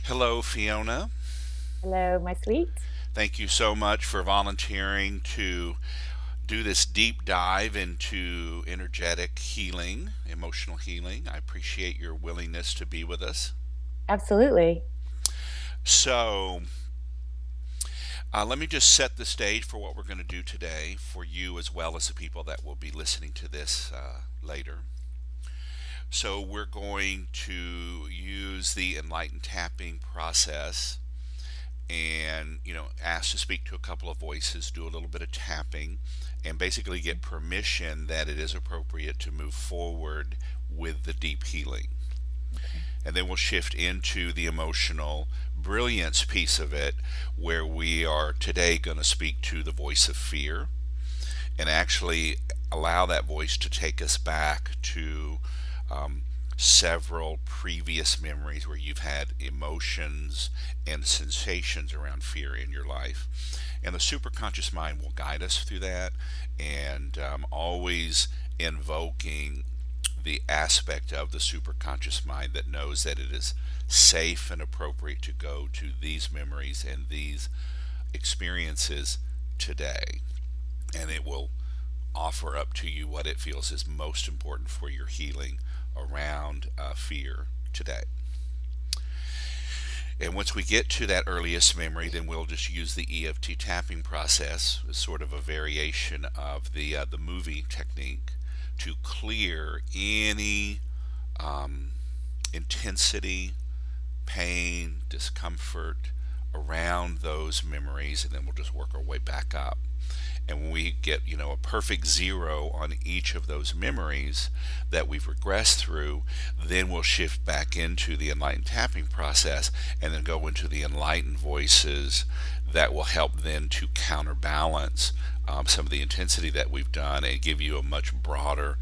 Hello, Fiona. Hello, my sweet. Thank you so much for volunteering to do this deep dive into energetic healing, emotional healing. I appreciate your willingness to be with us. Absolutely. So, let me just set the stage for what we're going to do today for you as well as the people that will be listening to this later. So, we're going to use the enlightened tapping process and ask to speak to a couple of voices, do a little bit of tapping, and basically get permission that it is appropriate to move forward with the deep healing. Okay. And then we'll shift into the emotional brilliance piece of it, where we are today going to speak to the voice of fear and actually allow that voice to take us back to um, several previous memories where you've had emotions and sensations around fear in your life. And the superconscious mind will guide us through that, and always invoking the aspect of the superconscious mind that knows that it is safe and appropriate to go to these memories and these experiences today. And it will offer up to you what it feels is most important for your healing around fear today. And once we get to that earliest memory, then we'll just use the EFT tapping process as sort of a variation of the movie technique to clear any um, intensity, pain, discomfort around those memories, and then we'll just work our way back up. And when we get a perfect zero on each of those memories that we've regressed through, then we'll shift back into the enlightened tapping process and then go into the enlightened voices that will help then to counterbalance some of the intensity that we've done and give you a much broader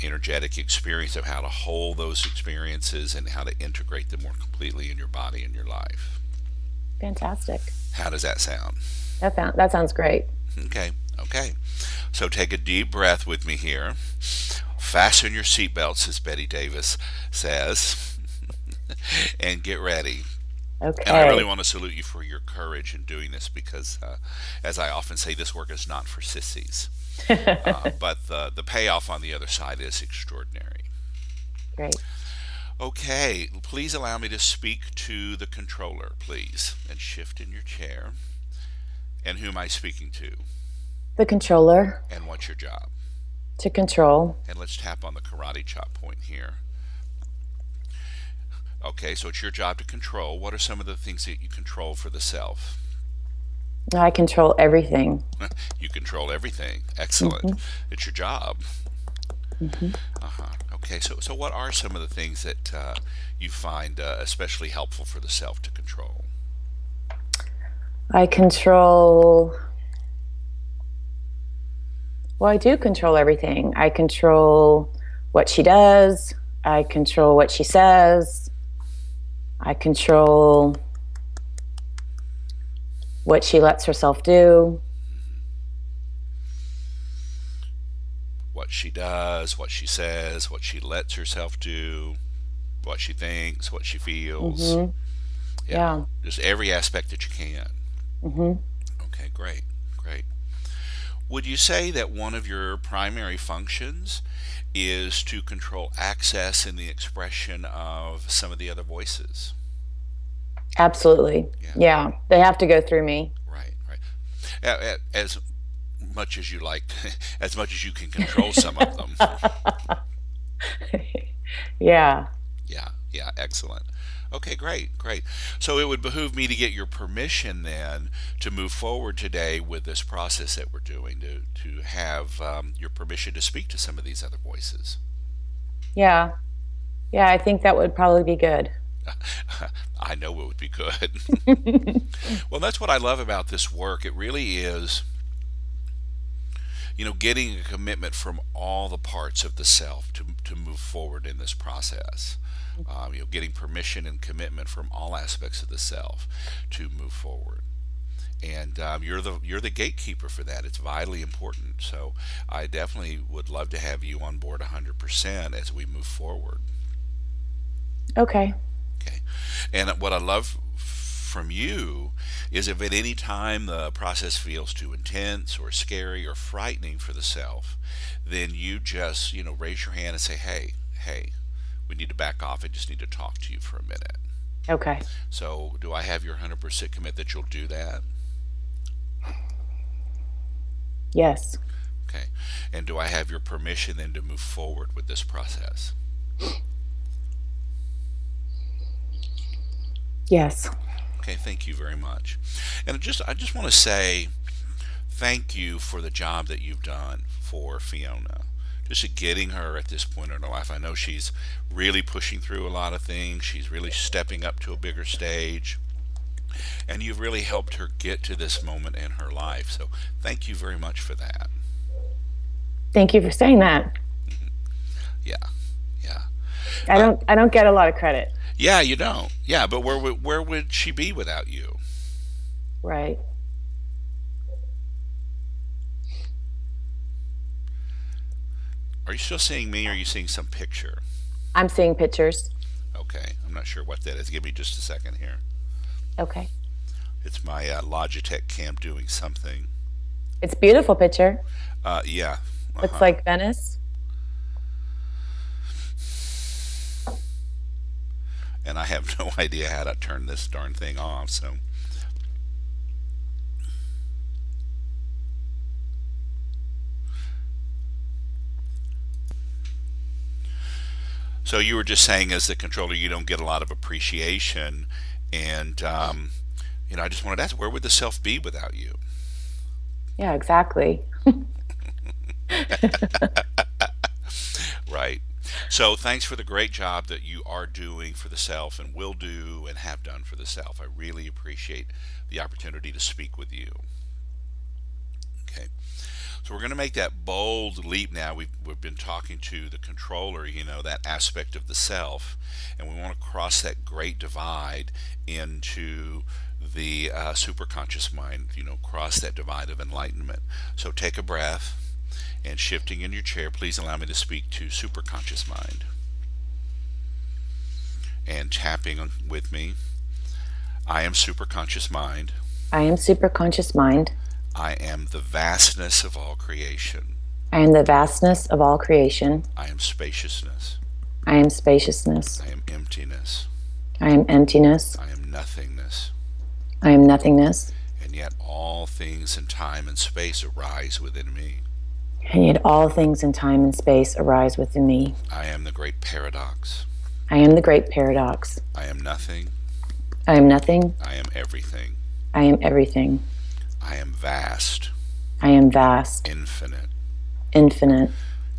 energetic experience of how to hold those experiences and how to integrate them more completely in your body and your life. Fantastic. How does that sound? That sounds great. Okay, okay. So take a deep breath with me here. Fasten your seatbelts, as Betty Davis says, and get ready. And I really Okay. want to salute you for your courage in doing this because, as I often say, this work is not for sissies. But the payoff on the other side is extraordinary. Great. Okay, please allow me to speak to the controller, please, and shift in your chair. And who am I speaking to? The controller And what's your job? to control. And let's tap on the karate chop point here. Okay, so it's your job to control. What are some of the things that you control for the self? I control everything. You control everything. Excellent. Hmm. It's your job. Hmm. Uh-huh. Okay, so what are some of the things that you find especially helpful for the self to control? I control, well, I do control everything. I control what she does. I control what she says. I control what she lets herself do. What she does, what she says, what she lets herself do, what she thinks, what she feels. Hmm. Yeah, Yeah. just every aspect that you can. Hmm. Okay, great, great. Would you say that one of your primary functions is to control access and the expression of some of the other voices? Absolutely. Yeah, Yeah. They have to go through me. right, right. As much as you like, as much as you can control some of them. Yeah. Yeah, yeah, excellent. Okay, great, great. So it would behoove me to get your permission then to move forward today with this process that we're doing, to have your permission to speak to some of these other voices. Yeah. Yeah. I think that would probably be good. I know it would be good. Well, that's what I love about this work. It really is, getting a commitment from all the parts of the self to move forward in this process. Getting permission and commitment from all aspects of the self to move forward. And you're the gatekeeper for that. It's vitally important. So I definitely would love to have you on board 100% as we move forward. Okay. Okay. And what I love from you is if at any time the process feels too intense or scary or frightening for the self, then you just, raise your hand and say, hey, we need to back off. I just need to talk to you for a minute. Okay. So, do I have your 100% commit that you'll do that? Yes. Okay. And do I have your permission then to move forward with this process? Yes. Okay, thank you very much. And I just want to say thank you for the job that you've done for Fiona. Just getting her at this point in her life. I know she's really pushing through a lot of things. She's really stepping up to a bigger stage. And you've really helped her get to this moment in her life. So thank you very much for that. Thank you for saying that. Yeah, yeah. Uh, I don't get a lot of credit. yeah, you don't. Yeah, but where would she be without you? Right. Are you still seeing me or are you seeing some picture? I'm seeing pictures. Okay, I'm not sure what that is. Give me just a second here. Okay. It's my Logitech cam doing something. It's a beautiful picture. Yeah. Looks Uh-huh. like Venice. And I have no idea how to turn this darn thing off. So you were just saying, as the controller, you don't get a lot of appreciation, and I just wanted to ask, where would the self be without you? Yeah, exactly. Right. So thanks for the great job that you are doing for the self and will do and have done for the self. I really appreciate the opportunity to speak with you. Okay. So we're going to make that bold leap now. We've been talking to the controller, that aspect of the self, and we want to cross that great divide into the superconscious mind, cross that divide of enlightenment. So take a breath and shifting in your chair, please allow me to speak to superconscious mind. And tapping with me, I am superconscious mind. I am superconscious mind. I am the vastness of all creation. I am the vastness of all creation. I am spaciousness. I am spaciousness. I am emptiness. I am emptiness. I am nothingness. I am nothingness. And yet all things in time and space arise within me. And yet all things in time and space arise within me. I am the great paradox. I am the great paradox. I am nothing. I am nothing. I am everything. I am everything. I am vast. I am vast. Infinite. Infinite.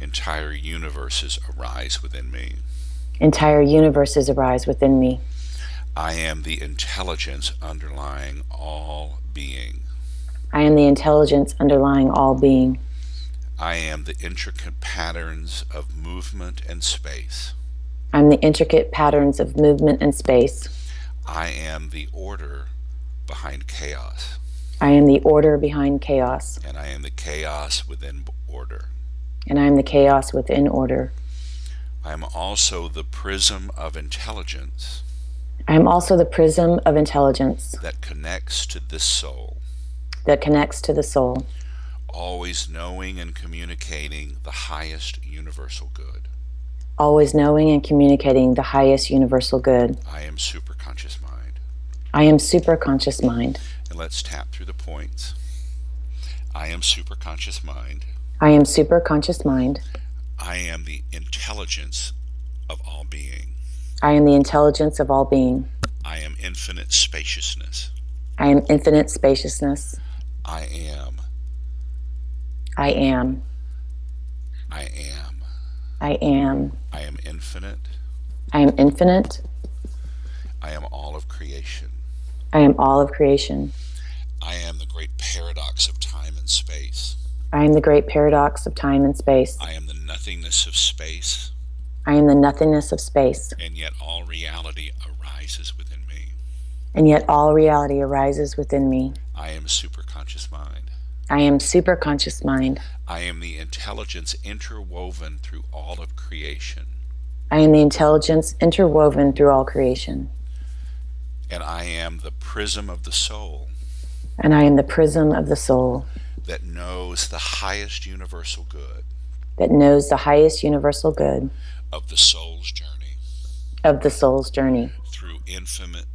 Entire universes arise within me. Entire universes arise within me. I am the intelligence underlying all being. I am the intelligence underlying all being. I am the intricate patterns of movement and space. I am the intricate patterns of movement and space. I am the order behind chaos. I am the order behind chaos. And I am the chaos within order. And I am the chaos within order. I am also the prism of intelligence. I am also the prism of intelligence that connects to this soul. That connects to the soul. Always knowing and communicating the highest universal good. Always knowing and communicating the highest universal good. I am superconscious mind. I am superconscious mind. And let's tap through the points. I am superconscious mind. I am superconscious mind. I am the intelligence of all being. I am the intelligence of all being. I am infinite spaciousness. I am infinite spaciousness. I am. I am. I am. I am. I am infinite. I am infinite. I am all of creation. I am all of creation. I am the great paradox of time and space. I am the great paradox of time and space. I am the nothingness of space. I am the nothingness of space. And yet all reality arises within me. And yet all reality arises within me. I am superconscious mind. I am superconscious mind. I am the intelligence interwoven through all of creation. I am the intelligence interwoven through all creation. And I am the prism of the soul And I am the prism of the soul that knows the highest universal good that knows the highest universal good of the soul's journey of the soul's journey through infinite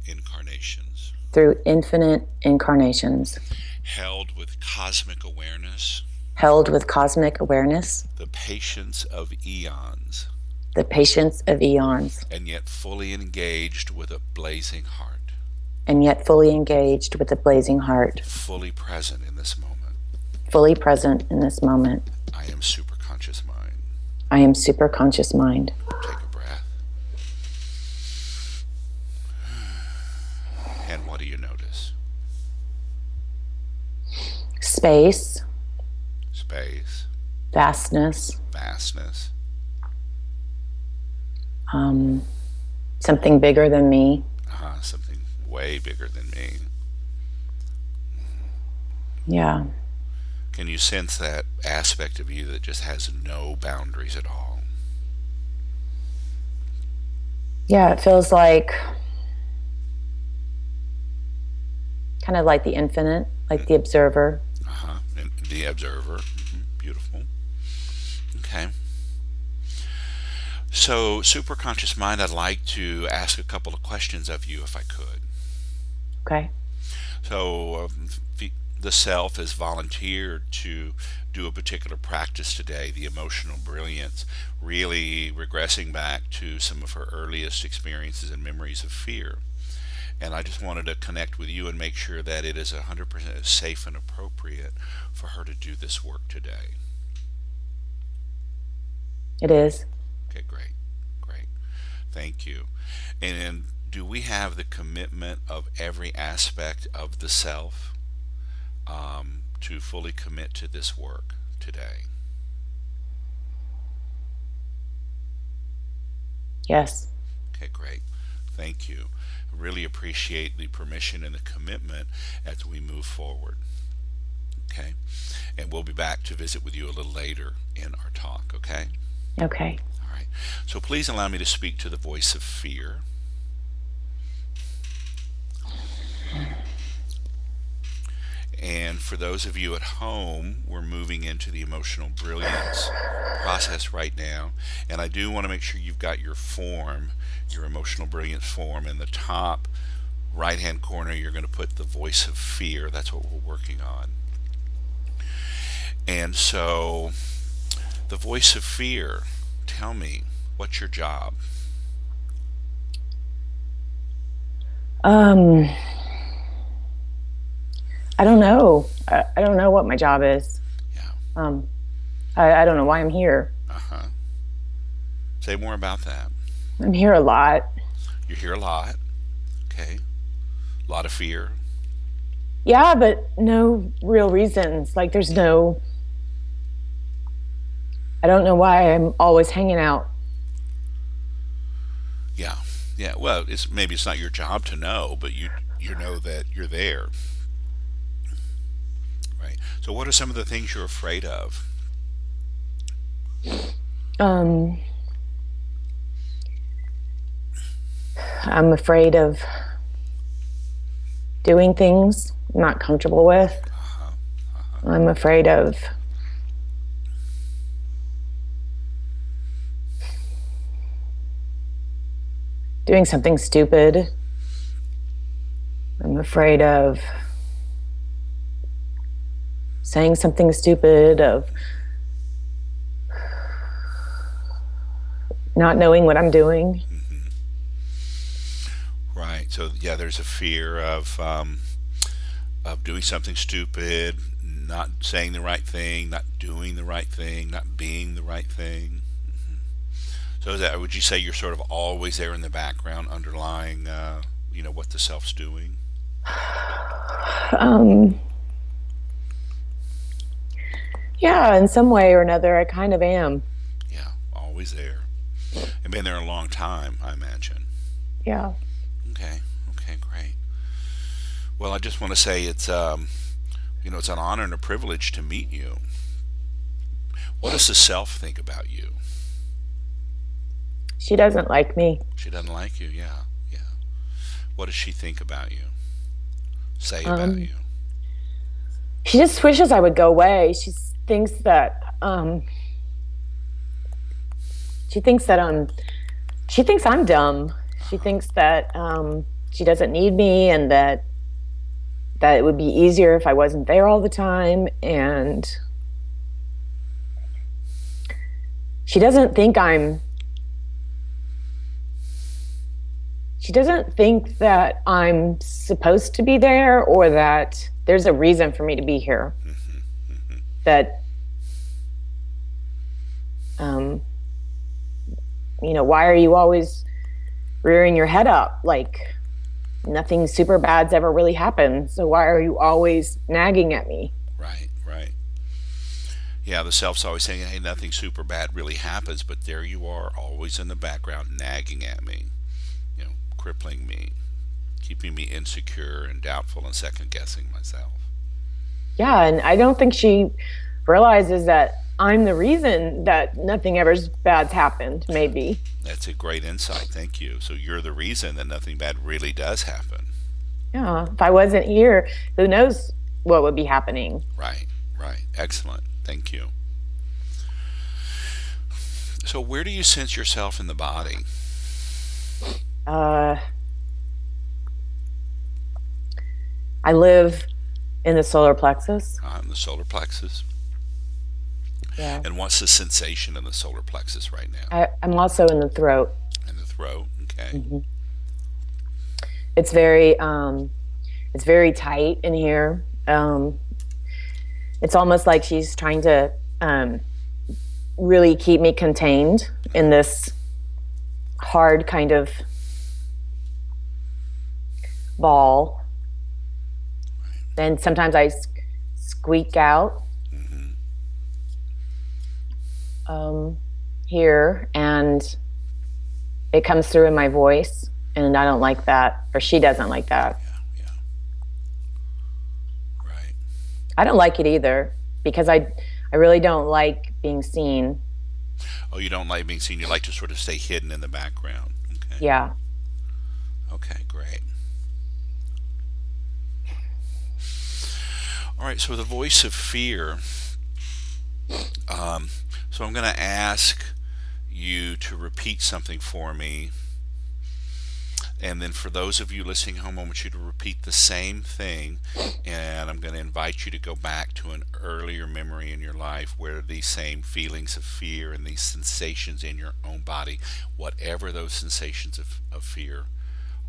incarnations, through infinite incarnations, held with cosmic awareness, held with cosmic awareness, the patience of eons, the patience of eons, and yet fully engaged with a blazing heart, and yet fully engaged with a blazing heart, fully present in this moment. fully present in this moment. I am superconscious mind. I am superconscious mind. Take a breath. And what do you notice? Space, Space, vastness, vastness, something bigger than me. something way bigger than me. Yeah. Can you sense that aspect of you that just has no boundaries at all? Yeah, it feels like kind of like the infinite, like the observer. And the observer. Beautiful. Okay. So, superconscious mind, I'd like to ask a couple of questions of you if I could. Okay. So, the self has volunteered to do a particular practice today, the emotional brilliance, really regressing back to some of her earliest experiences and memories of fear. And I just wanted to connect with you and make sure that it is 100% safe and appropriate for her to do this work today. It is. Okay, great, great. Thank you. And do we have the commitment of every aspect of the self to fully commit to this work today? Yes. Okay, great. Thank you. Really appreciate the permission and the commitment as we move forward. Okay? And we'll be back to visit with you a little later in our talk, okay? Okay. All right. So please allow me to speak to the voice of fear. And for those of you at home, we're moving into the emotional brilliance process right now. And I do want to make sure you've got your form, your emotional brilliance form. In the top right hand corner, you're going to put the voice of fear. That's what we're working on. And so, the voice of fear, tell me, what's your job? I don't know. I don't know what my job is. Yeah. I don't know why I'm here. Say more about that. I'm here a lot. You're here a lot. Okay. A lot of fear. Yeah, but no real reasons. Like there's no, I don't know why I'm always hanging out. Yeah. Yeah. Well, maybe it's not your job to know, but you know that you're there. Right. So what are some of the things you're afraid of? I'm afraid of doing things I'm not comfortable with. I'm afraid of doing something stupid. I'm afraid of saying something stupid, of not knowing what I'm doing. Right. So yeah, there's a fear of doing something stupid, not saying the right thing, not doing the right thing, not being the right thing. So would you say you're sort of always there in the background, underlying, what the self's doing? Yeah, in some way or another, I kind of am. Yeah, always there. And been there a long time, I imagine. Yeah. Okay. Okay, great. Well, I just want to say it's it's an honor and a privilege to meet you. What does the self think about you? She doesn't like me. She doesn't like you. Yeah, yeah. What does she think about you? Say about Um, you? she just wishes I would go away. Thinks that she thinks that she thinks I'm dumb. She Uh-huh. thinks that she doesn't need me, and that it would be easier if I wasn't there all the time. And she doesn't think I'm she doesn't think that I'm supposed to be there, or that there's a reason for me to be here. That um, why are you always rearing your head up? Like nothing super bad's ever really happened. So why are you always nagging at me? Right, right. Yeah, the self's always saying, hey, nothing super bad really happens, but there you are, always in the background, nagging at me, crippling me, keeping me insecure and doubtful and second guessing myself. Yeah, and I don't think she realizes that I'm the reason that nothing ever bad's happened, maybe. That's a great insight. Thank you. So you're the reason that nothing bad really does happen. Yeah, if I wasn't here, who knows what would be happening? Right, right. Excellent. Thank you. So where do you sense yourself in the body? Uh, I live in the solar plexus. In the solar plexus. Yeah. And what's the sensation in the solar plexus right now? I'm also in the throat. In the throat. Okay. Hmm. It's very tight in here. It's almost like she's trying to really keep me contained in this hard kind of ball. Then sometimes I squeak out Mm-hmm. here, and it comes through in my voice, and I don't like that, or she doesn't like that. Yeah, yeah. Right. I don't like it either because I really don't like being seen. Oh, you don't like being seen. You like to sort of stay hidden in the background. Okay. Yeah. Okay, great. All right, so the voice of fear. So I'm going to ask you to repeat something for me. And then for those of you listening home, I want you to repeat the same thing. And I'm going to invite you to go back to an earlier memory in your life where these same feelings of fear and these sensations in your own body, whatever those sensations of fear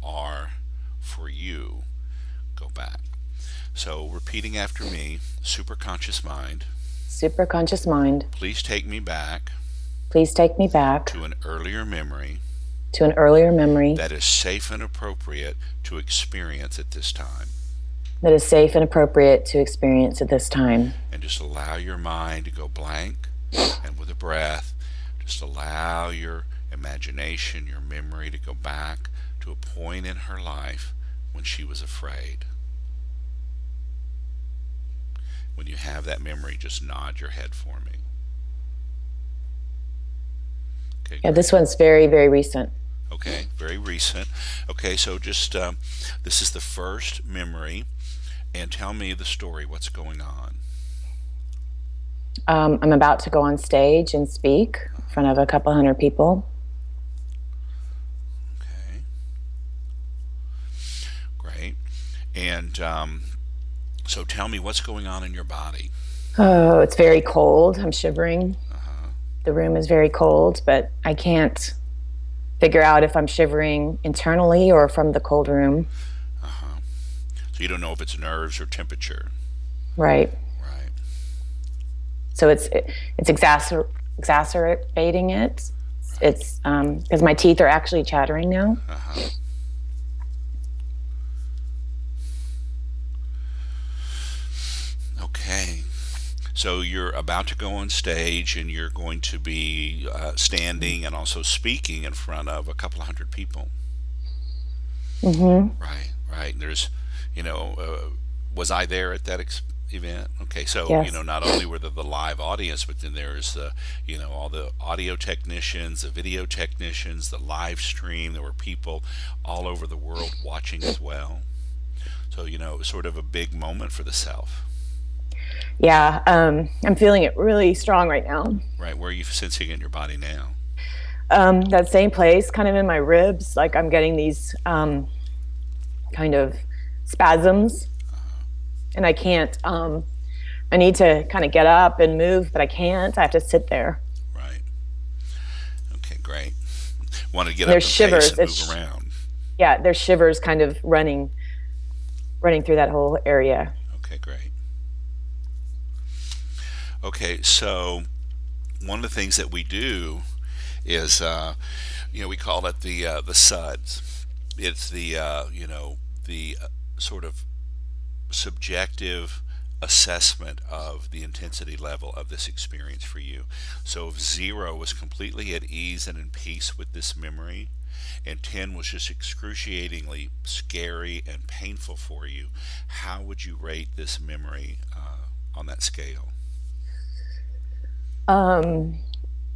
are for you, go back. So repeating after me, superconscious mind, Superconscious mind, please take me back please take me back to an earlier memory to an earlier memory that is safe and appropriate to experience at this time. that is safe and appropriate to experience at this time. And just allow your mind to go blank, and with a breath, just allow your imagination, your memory to go back to a point in her life when she was afraid. When you have that memory, just nod your head for me. Okay, Yeah, great. this one's very, very recent. Okay, very recent. Okay, so just this is the first memory, and tell me the story. What's going on? I'm about to go on stage and speak in front of a couple hundred people. Okay, great. And so tell me what's going on in your body. Oh, it's very cold. I'm shivering. Uh-huh. The room is very cold, but I can't figure out if I'm shivering internally or from the cold room. Uh-huh. So you don't know if it's nerves or temperature. Right. Right. So it's exacerbating it. It's because my teeth are actually chattering now. Uh-huh. Okay. So you're about to go on stage and you're going to be standing and also speaking in front of a couple of hundred people. Mm-hmm. Right, right. There's, was I there at that event? Okay, so Yes. not only were there the live audience, but then there's the all the audio technicians, the video technicians, the live stream. There were people all over the world watching as well. So it was sort of a big moment for the self. Yeah. I'm feeling it really strong right now. Right, where are you sensing it in your body now? That same place, kind of in my ribs, like I'm getting these kind of spasms, and I can't. I need to kind of get up and move, but I can't. I have to sit there. Right. Okay, great. Want to get And up there's and pace shivers. and move around. Yeah, there's shivers kind of running through that whole area. Okay, great. Okay, so one of the things that we do is, we call it the SUDS. It's the sort of subjective assessment of the intensity level of this experience for you. So if 0 was completely at ease and in peace with this memory, and 10 was just excruciatingly scary and painful for you, how would you rate this memory on that scale? Um,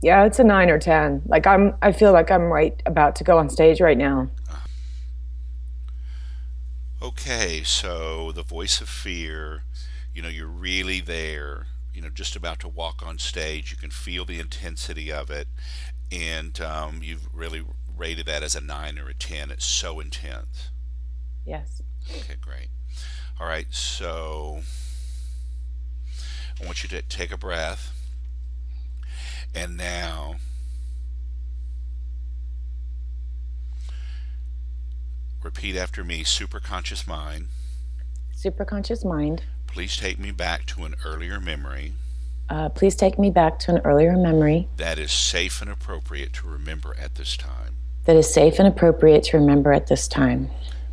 yeah, it's a 9 or 10. Like I feel like I'm right about to go on stage right now. Okay, so the voice of fear, you're really there, just about to walk on stage. You can feel the intensity of it, and you've really rated that as a 9 or a 10. It's so intense. Yes. Okay, great. All right, so I want you to take a breath, and now repeat after me. Superconscious mind, Superconscious mind. please take me back to an earlier memory Please take me back to an earlier memory that is safe and appropriate to remember at this time, that is safe and appropriate to remember at this time,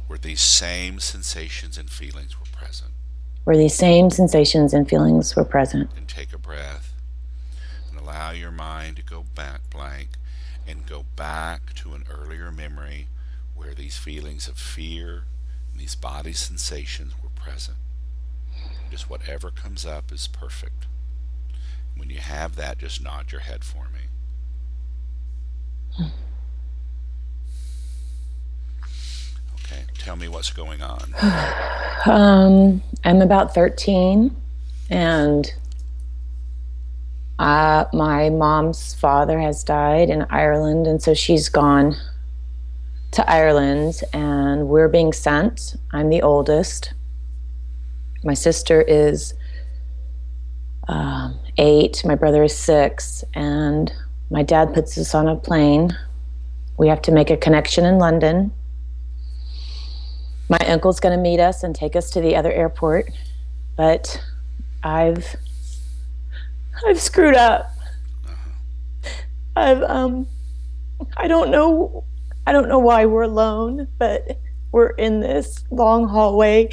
where these same sensations and feelings were present. where these same sensations and feelings were present. And take a breath and allow your mind to go back blank and go back to an earlier memory where these feelings of fear and these body sensations were present. Just whatever comes up is perfect. When you have that, just nod your head for me. Okay, tell me what's going on. I'm about 13, and my mom's father has died in Ireland, and so she's gone to Ireland, and we're being sent. I'm the oldest. My sister is 8, my brother is 6, and my dad puts us on a plane. We have to make a connection in London. My uncle's going to meet us and take us to the other airport, but I've screwed up. I don't know why we're alone, but we're in this long hallway,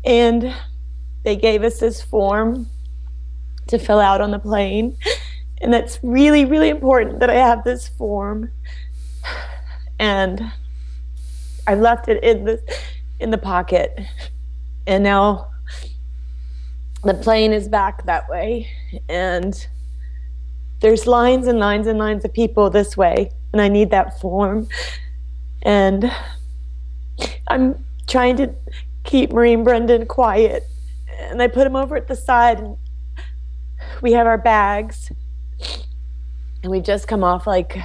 and they gave us this form to fill out on the plane, and that's really, really important that I have this form. And I left it in the pocket, and now the plane is back that way, and there's lines and lines and lines of people this way, and I need that form. And I'm trying to keep Marie and Brendan quiet, and I put them over at the side, and we have our bags, and we've just come off like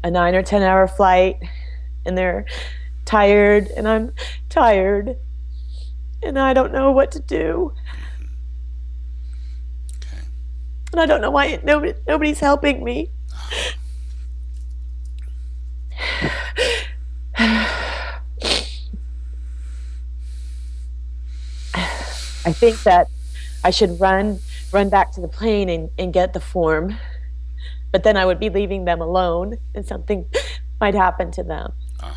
a 9 or 10 hour flight, and they're tired, and I'm tired, and I don't know what to do. Okay. And I don't know why nobody's helping me. I think that I should run back to the plane and get the form, but then I would be leaving them alone, and something might happen to them.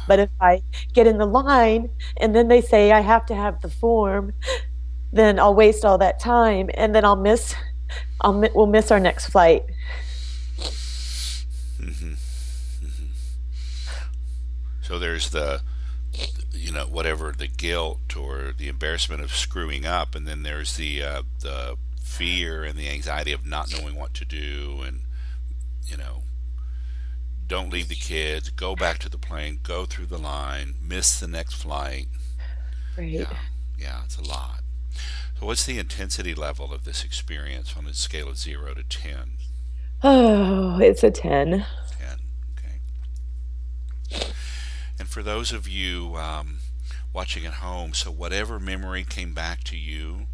But if I get in the line and then they say I have to have the form, then I'll waste all that time, and then we'll miss our next flight. Mm-hmm. Mm-hmm. So there's the whatever the guilt or the embarrassment of screwing up, and then there's the fear and the anxiety of not knowing what to do, and you know, don't leave the kids, go back to the plane, go through the line, miss the next flight. Right. Yeah, yeah, it's a lot. So, what's the intensity level of this experience on a scale of 0 to 10? Oh, it's a 10. 10. Okay. And for those of you watching at home, so whatever memory came back to you,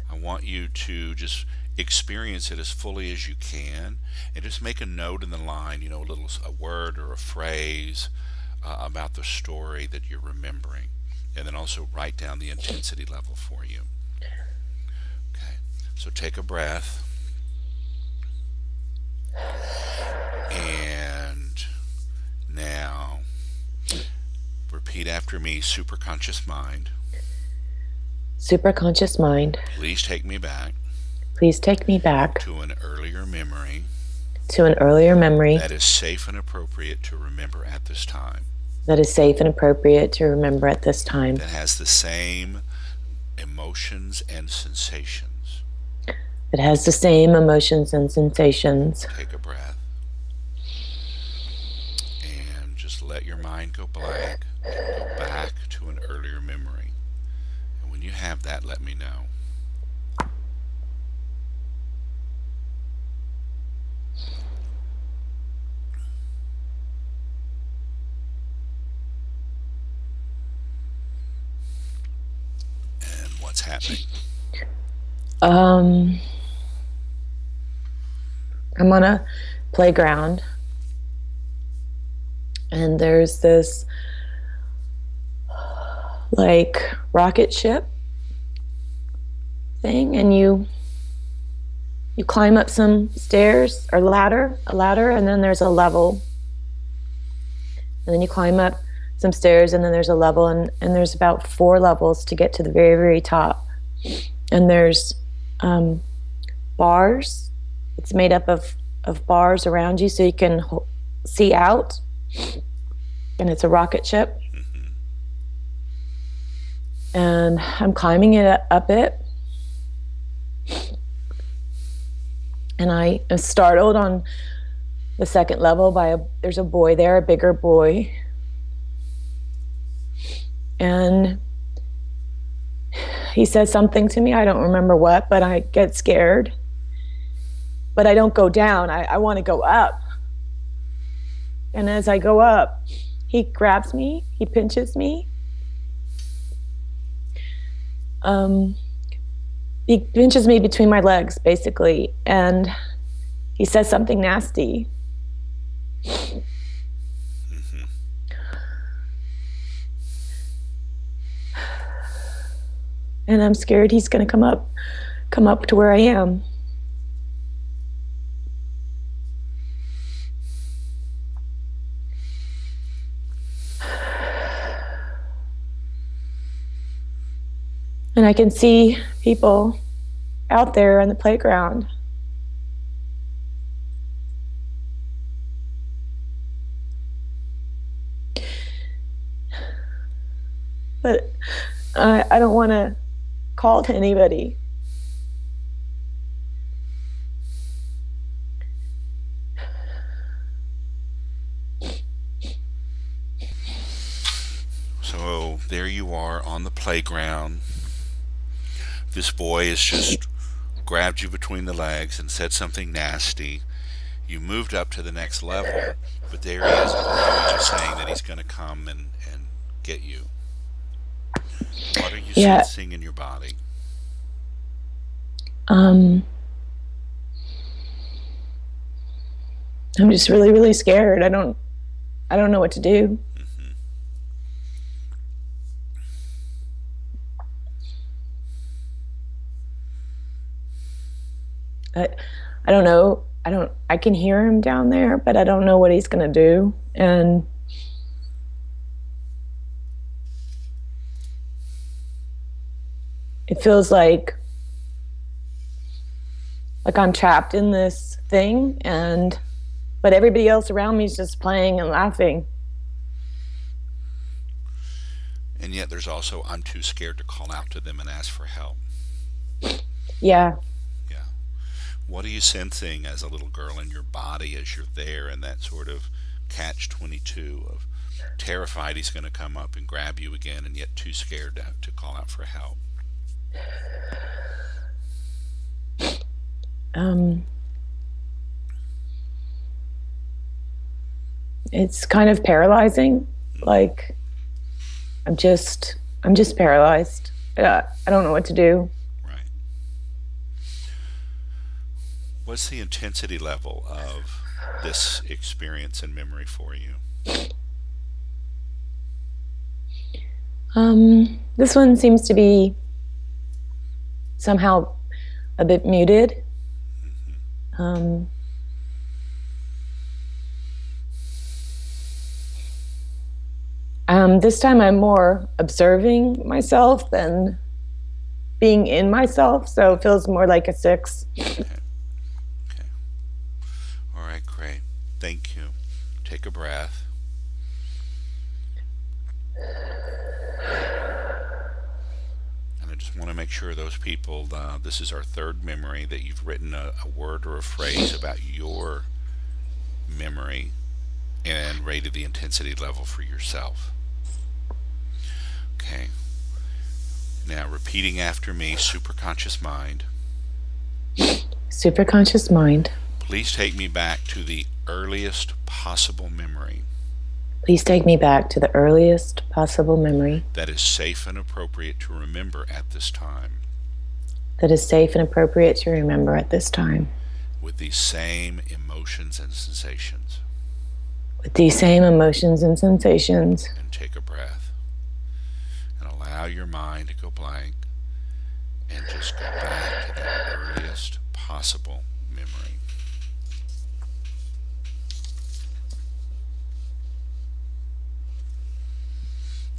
I want you to just experience it as fully as you can, and just make a note in the line, a word or a phrase about the story that you're remembering, and then also write down the intensity level for you. Okay, so take a breath, and now repeat after me. Superconscious mind, Superconscious mind, please take me back please take me back to an earlier memory to an earlier memory that is safe and appropriate to remember at this time, that is safe and appropriate to remember at this time, that has the same emotions and sensations. that has the same emotions and sensations. Take a breath and just let your mind go blank and go back to an earlier memory. And when you have that, let me know. And what's happening? I'm on a playground, and there's this like rocket ship thing, and you climb up some stairs or a ladder, and then there's a level, and then you climb up some stairs, and then there's a level, and there's about 4 levels to get to the very, very top. And there's bars. It's made up of bars around you so you can see out, and it's a rocket ship. And I'm climbing it up it, and I am startled on the second level by there's a boy there, a bigger boy, and he says something to me. I don't remember what, but I get scared, but I don't go down. I want to go up. And as I go up, he grabs me, he pinches me. He pinches me between my legs, basically, and he says something nasty. And I'm scared he's going to come up to where I am. And I can see people out there on the playground. But I don't want to call to anybody. So there you are on the playground. This boy has just grabbed you between the legs and said something nasty. You moved up to the next level, but there he is, just saying that he's going to come and get you. What are you sensing in your body? I'm just really, really scared. I don't know what to do. I don't know. I can hear him down there, but I don't know what he's going to do. And it feels like I'm trapped in this thing, but everybody else around me is just playing and laughing. And yet there's also, I'm too scared to call out to them and ask for help. Yeah. Yeah. What are you sensing as a little girl in your body as you're there in that sort of catch 22 of terrified he's going to come up and grab you again, and yet too scared to call out for help? Um, it's kind of paralyzing. Like I'm just paralyzed. I don't know what to do. Right. What's the intensity level of this experience and memory for you? This one seems to be somehow a bit muted. Um, this time I'm more observing myself than being in myself, so it feels more like a 6. Okay. Okay. All right, great. Thank you. Take a breath. And I just want to make sure those people, this is our third memory, that you've written a word or a phrase about your memory and rated the intensity level for yourself. Okay. Now, repeating after me, superconscious mind. Superconscious mind. Please take me back to the earliest possible memory Please take me back to the earliest possible memory that is safe and appropriate to remember at this time, that is safe and appropriate to remember at this time, with these same emotions and sensations. with these same emotions and sensations. And take a breath and allow your mind to go blank and just go back to that earliest possible memory.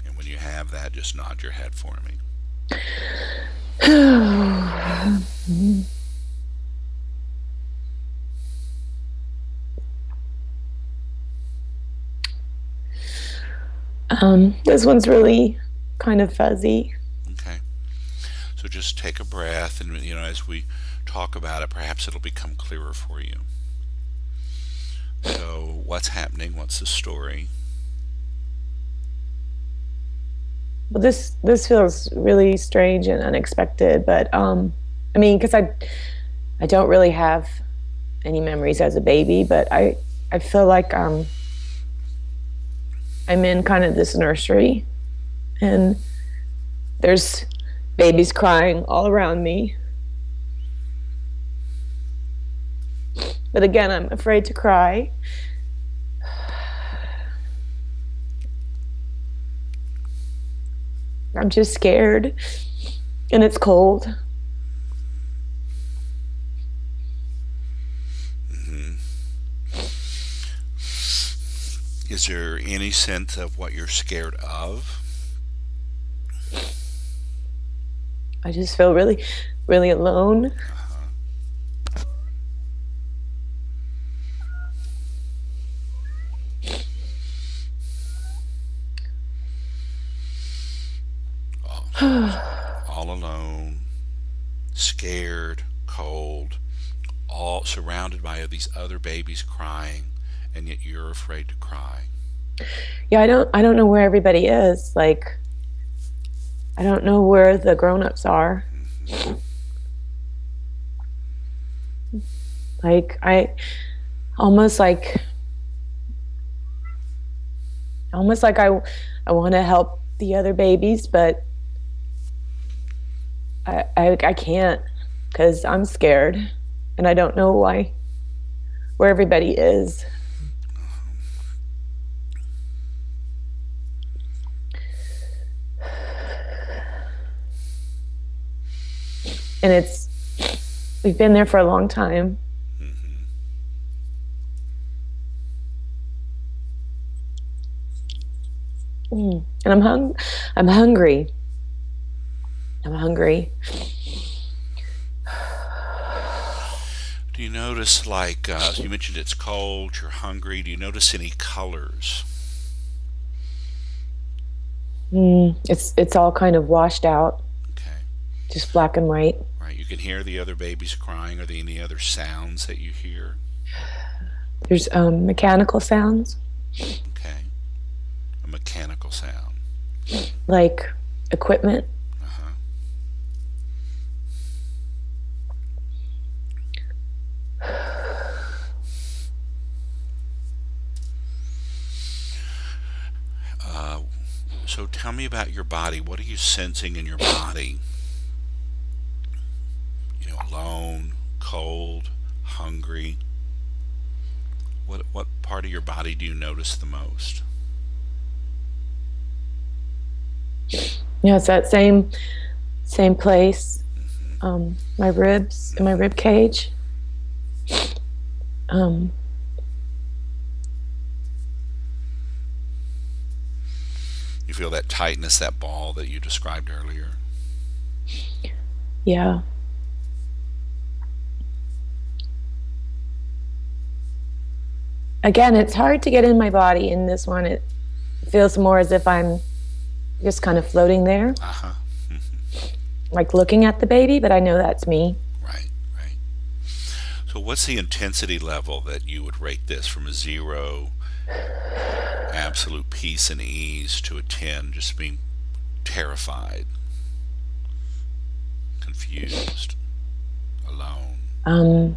And when you have that, just nod your head for me. This one's really kind of fuzzy. Okay. So just take a breath, and as we talk about it, perhaps it'll become clearer for you. So what's happening? What's the story? Well, this feels really strange and unexpected, but I mean, because I don't really have any memories as a baby, but I feel like I'm in kind of this nursery, and there's babies crying all around me. But again, I'm afraid to cry. I'm just scared, and it's cold. Is there any sense of what you're scared of? I just feel really, really alone. All alone, scared, cold, all surrounded by these other babies crying, and yet you're afraid to cry. Yeah, I don't know where everybody is. Like, I don't know where the grown-ups are. Like, I almost like I want to help the other babies, but I can't, because I'm scared, and I don't know where everybody is. And we've been there for a long time. And I'm hungry. I'm hungry. Do you notice, like, you mentioned it's cold, you're hungry, do you notice any colors? It's all kind of washed out, Okay. just black and white. Right. You can hear the other babies crying. Are there any other sounds that you hear? There's mechanical sounds Okay. A mechanical sound. like equipment. Uh-huh. So tell me about your body. What are you sensing in your body? Alone, cold, hungry. What part of your body do you notice the most? Yeah, it's that same place. My ribs and my rib cage. Um, You feel that tightness, that ball that you described earlier? yeah. Again, it's hard to get in my body. In this one, it feels more as if I'm just kind of floating there, Uh-huh. like looking at the baby, but I know that's me. Right, right. So what's the intensity level that you would rate this from a 0, absolute peace and ease, to a 10, just being terrified, confused, alone?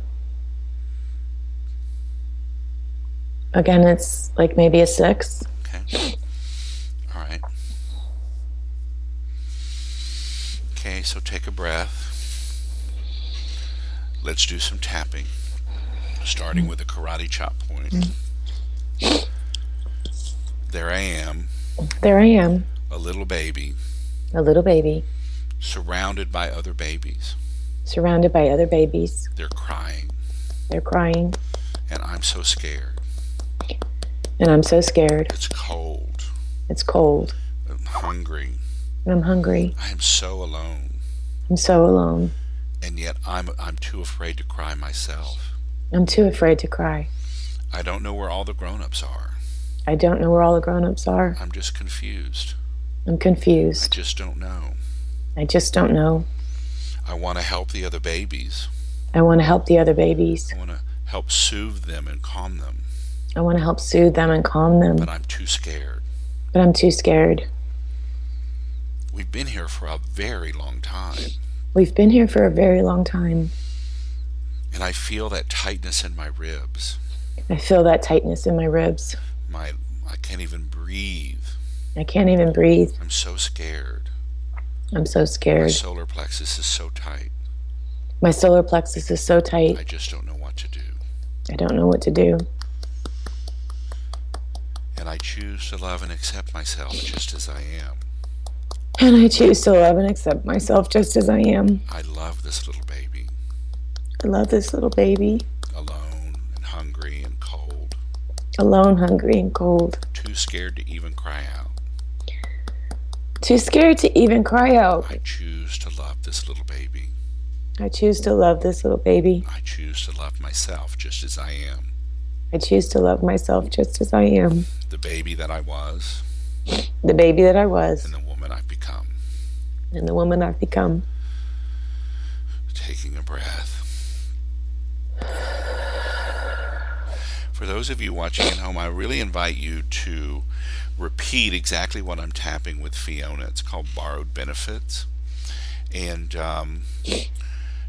Again, it's like maybe a 6. Okay. All right. Okay, so take a breath. Let's do some tapping, starting with the karate chop point. There I am, There I am, a little baby, a little baby, surrounded by other babies. surrounded by other babies. They're crying, They're crying, and I'm so scared. and I'm so scared. It's cold. It's cold, I'm hungry. and I'm hungry. I am so alone, I'm so alone. and yet I'm too afraid to cry myself. I'm too afraid to cry. I don't know where all the grown-ups are. I don't know where all the grown-ups are. I'm just confused. I'm I confused. just don't know. I just don't know. I want to help the other babies. I want to help the other babies. I want to help soothe them and calm them, I want to help soothe them and calm them, but I'm too scared. but I'm too scared. We've been here for a very long time, We've been here for a very long time. and I feel that tightness in my ribs. I feel that tightness in my ribs. I can't even breathe. I can't even breathe. I'm so scared. I'm so My scared. solar plexus is so tight. My solar plexus is so tight. I just don't know what to do. I don't know what to do. And I choose to love and accept myself just as I am. And I choose to love and accept myself just as I am. I love this little baby, I love this little baby. alone and hungry and cold, Alone, hungry, and cold. too scared to even cry out. Too scared to even cry out. I choose to love this little baby. I choose to love this little baby. I choose to love myself just as I am. I choose to love myself just as I am. The baby that I was, The baby that I was, and the woman I've become. and the woman I've become. Taking a breath. For those of you watching at home, I really invite you to repeat exactly what I'm tapping with Fiona. It's called borrowed benefits. And,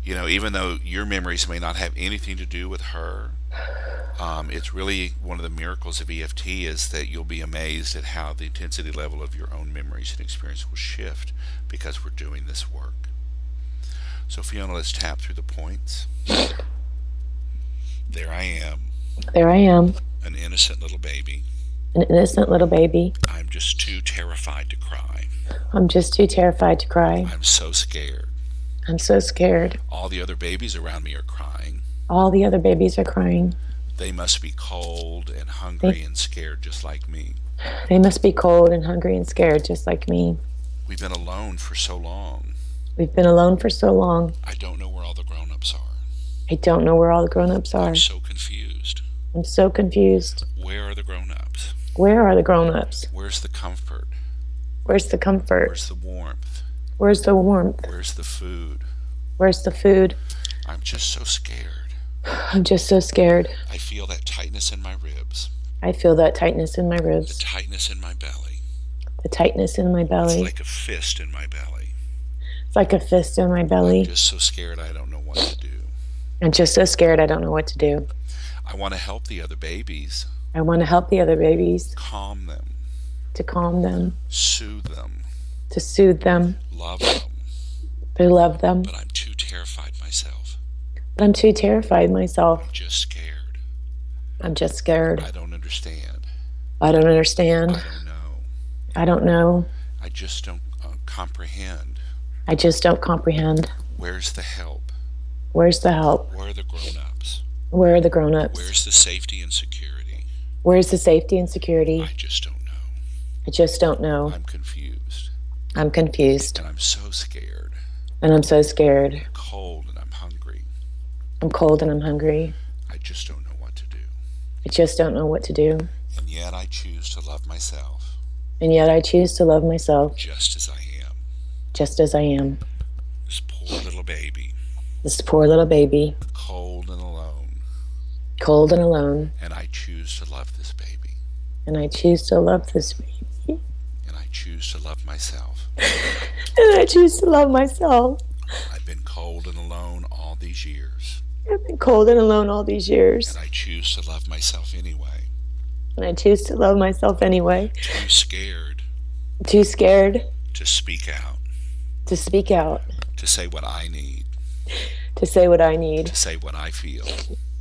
even though your memories may not have anything to do with her, it's really one of the miracles of EFT is that you'll be amazed at how the intensity level of your own memories and experience will shift because we're doing this work. So Fiona, let's tap through the points. There I am, There I am, an innocent little baby. an innocent little baby. I'm just too terrified to cry. I'm just too terrified to cry. I'm so scared. I'm so scared. All the other babies around me are crying. All the other babies are crying. They must be cold and hungry and scared just like me. They must be cold and hungry and scared just like me. We've been alone for so long. We've been alone for so long. I don't know where all the grown-ups are. I don't know where all the grown-ups are. I'm so confused. I'm so confused. Where are the grown-ups? Where are the grown-ups? Where's the comfort? Where's the comfort? Where's the warmth? Where's the warmth? Where's the food? Where's the food? I'm just so scared. I'm just so scared. I feel that tightness in my ribs. I feel that tightness in my The ribs. tightness in my belly. The tightness in my belly. It's like a fist in my belly. It's like a fist in my belly. I'm just so scared I don't know what to do. I'm just so scared I don't know what to do. I want to help the other babies. I want to help the other babies. Calm them. To calm them. Soothe them. To soothe them. Love them. To love them. But I'm too terrified myself. But I'm too terrified myself. I'm just scared. I'm just scared. I don't understand. I don't understand. I don't know. I don't know. I just don't comprehend. I just don't comprehend. Where's the help? Where's the help? Where are the grown-ups? Where are the grown-ups? Where's the safety and security? Where's the safety and security? I just don't know. I just don't know. I'm confused. I'm confused. And I'm so scared. And I'm so scared. I'm cold and I'm hungry. I'm cold and I'm hungry. I just don't know what to do. I just don't know what to do. And yet I choose to love myself. And yet I choose to love myself. Just as I am. Just as I am. This poor little baby. This poor little baby. Cold and alone. Cold and alone. And I choose to love this baby. And I choose to love this baby. And I choose to love myself. And I choose to love myself. I've been cold and alone all these years. I've been cold and alone all these years. And I choose to love myself anyway. And I choose to love myself anyway. Too scared. Too scared. To speak out. To speak out. To say what I need. To say what I need. To say what I feel.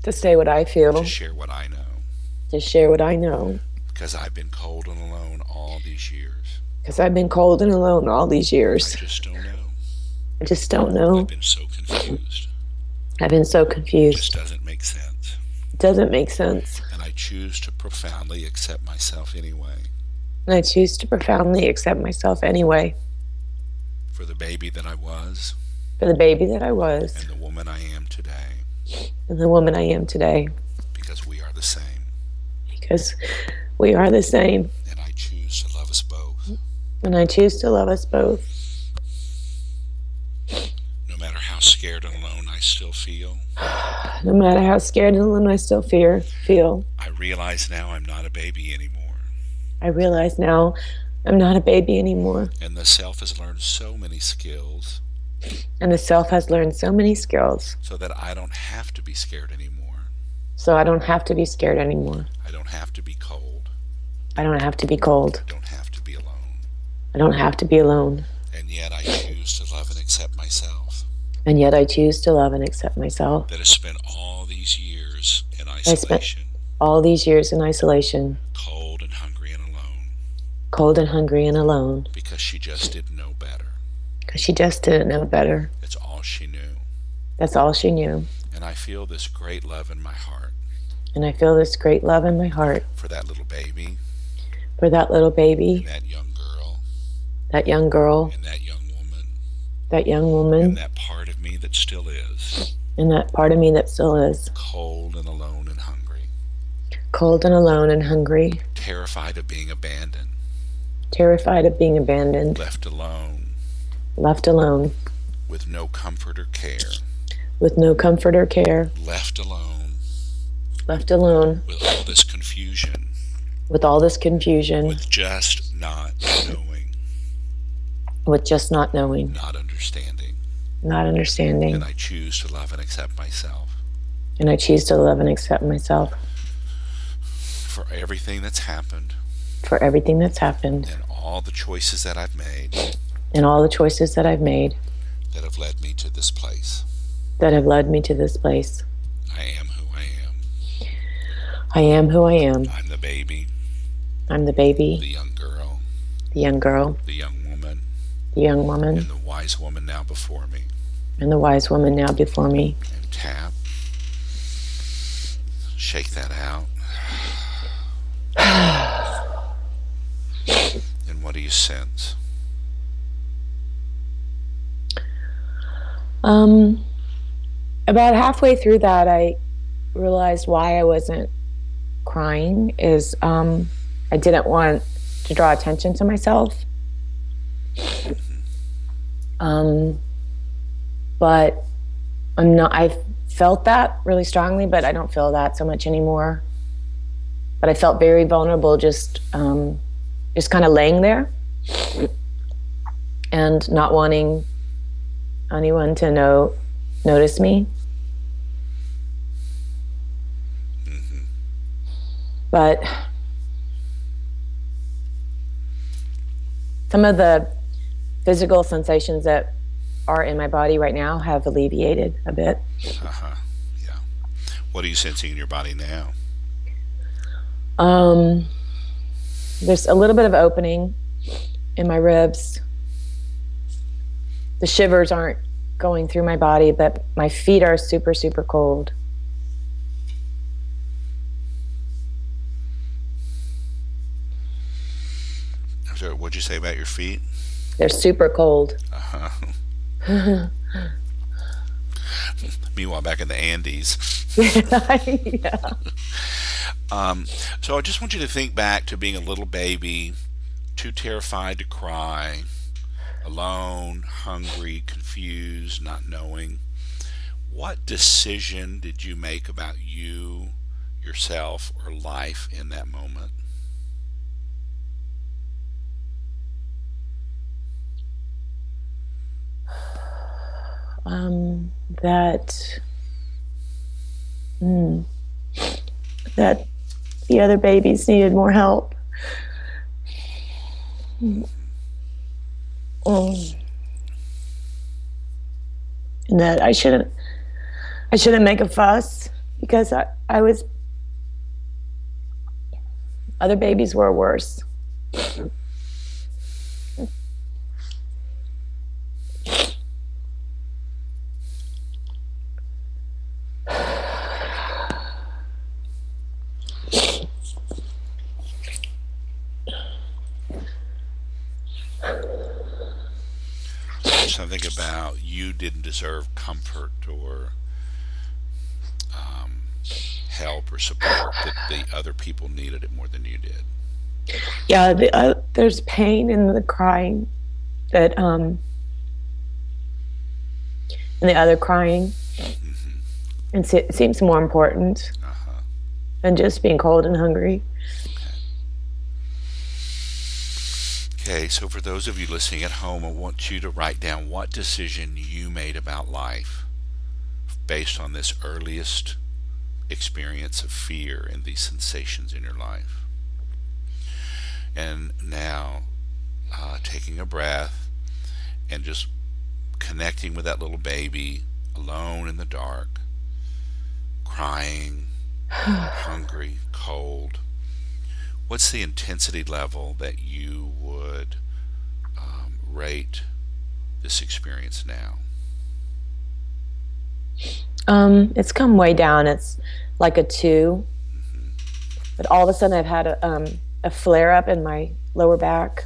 To say what I feel. To share what I know. To share what I know. Because I've been cold and alone all these years. Because I've been cold and alone all these years. I just don't know. I just don't know. I've been so confused. I've been so It confused. just doesn't make sense. It doesn't make sense. And I choose to profoundly accept myself anyway. And I choose to profoundly accept myself anyway. For the baby that I was. For the baby that I was. And the woman I am today. And the woman I am today. Because we are the same. Because we are the same. And I choose to love us both. And I choose to love us both. No matter how scared and alone I still feel. No matter how scared and alone I still feel. I realize now I'm not a baby anymore. I realize now I'm not a baby anymore. And the self has learned so many skills. And the self has learned so many skills. So that I don't have to be scared anymore. So I don't have to be scared anymore. I don't have to be cold. I don't have to be cold. I don't have to be alone. I don't have to be alone. And yet I choose to love and accept myself. And yet I choose to love and accept myself. That has spent all these years in isolation. All these years in isolation. Cold and hungry and alone. Cold and hungry and alone. Because she just didn't know better. Because she just didn't know better. That's all she knew. That's all she knew. And I feel this great love in my heart. And I feel this great love in my heart. For that little baby. For that little baby. And that young girl. That young girl. And that young woman. That young woman. And that part of me that still is. And that part of me that still is. Cold and alone and hungry. Cold and alone and hungry. Terrified of being abandoned. Terrified of being abandoned. Left alone. Left alone. With no comfort or care. With no comfort or care. Left alone. Left alone. With all this confusion. With all this confusion. With just not knowing. With just not knowing. Not understanding. Not understanding. And I choose to love and accept myself. And I choose to love and accept myself. For everything that's happened. For everything that's happened. And all the choices that I've made. And all the choices that I've made. That have led me to this place. That have led me to this place. I am who I am. I am who I am. I'm the baby. I'm the baby. The young girl. The young girl. The young woman. The young woman. And the wise woman now before me. And the wise woman now before me. And tap. Shake that out. And what do you sense? About halfway through that, I realized why I wasn't crying is I didn't want to draw attention to myself. Um, but I'm not, I felt that really strongly, but I don't feel that so much anymore. But I felt very vulnerable just kind of laying there and not wanting anyone to notice me. But some of the physical sensations that are in my body right now have alleviated a bit. Yeah. What are you sensing in your body now? There's a little bit of opening in my ribs. The shivers aren't going through my body, but my feet are super, super cold. So what'd you say about your feet? They're super cold. Meanwhile, back in the Andes. Yeah. So I just want you to think back to being a little baby, too terrified to cry, alone, hungry, confused, not knowing. What decision did you make about you, yourself, or life in that moment? That that the other babies needed more help. And that I shouldn't make a fuss because I was other babies were worse. Something about you didn't deserve comfort or help or support, that the other people needed it more than you did. Yeah, there's pain in the crying that and the other crying, and it seems more important than just being cold and hungry. Okay, so for those of you listening at home, I want you to write down what decision you made about life based on this earliest experience of fear and these sensations in your life. And now, taking a breath and just connecting with that little baby alone in the dark, crying, hungry, cold. What's the intensity level that you would rate this experience now? It's come way down. It's like a 2, but all of a sudden I've had a flare up in my lower back.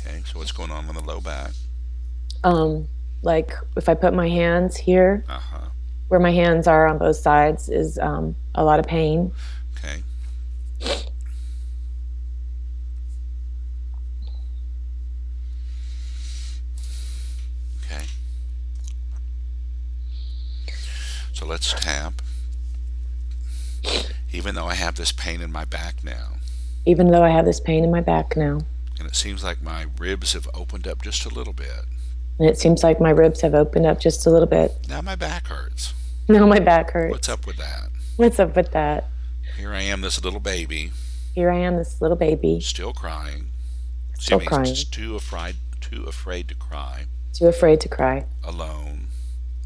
Okay, so what's going on the low back? Like if I put my hands here, where my hands are on both sides is a lot of pain. Okay. Okay. So let's tap. Even though I have this pain in my back now. Even though I have this pain in my back now. And it seems like my ribs have opened up just a little bit. And it seems like my ribs have opened up just a little bit. Now my back hurts. Now my back hurts. What's up with that? What's up with that? Here I am, this little baby. Here I am, this little baby. Still crying. Still crying. Just too afraid to cry. Too afraid to cry. Alone.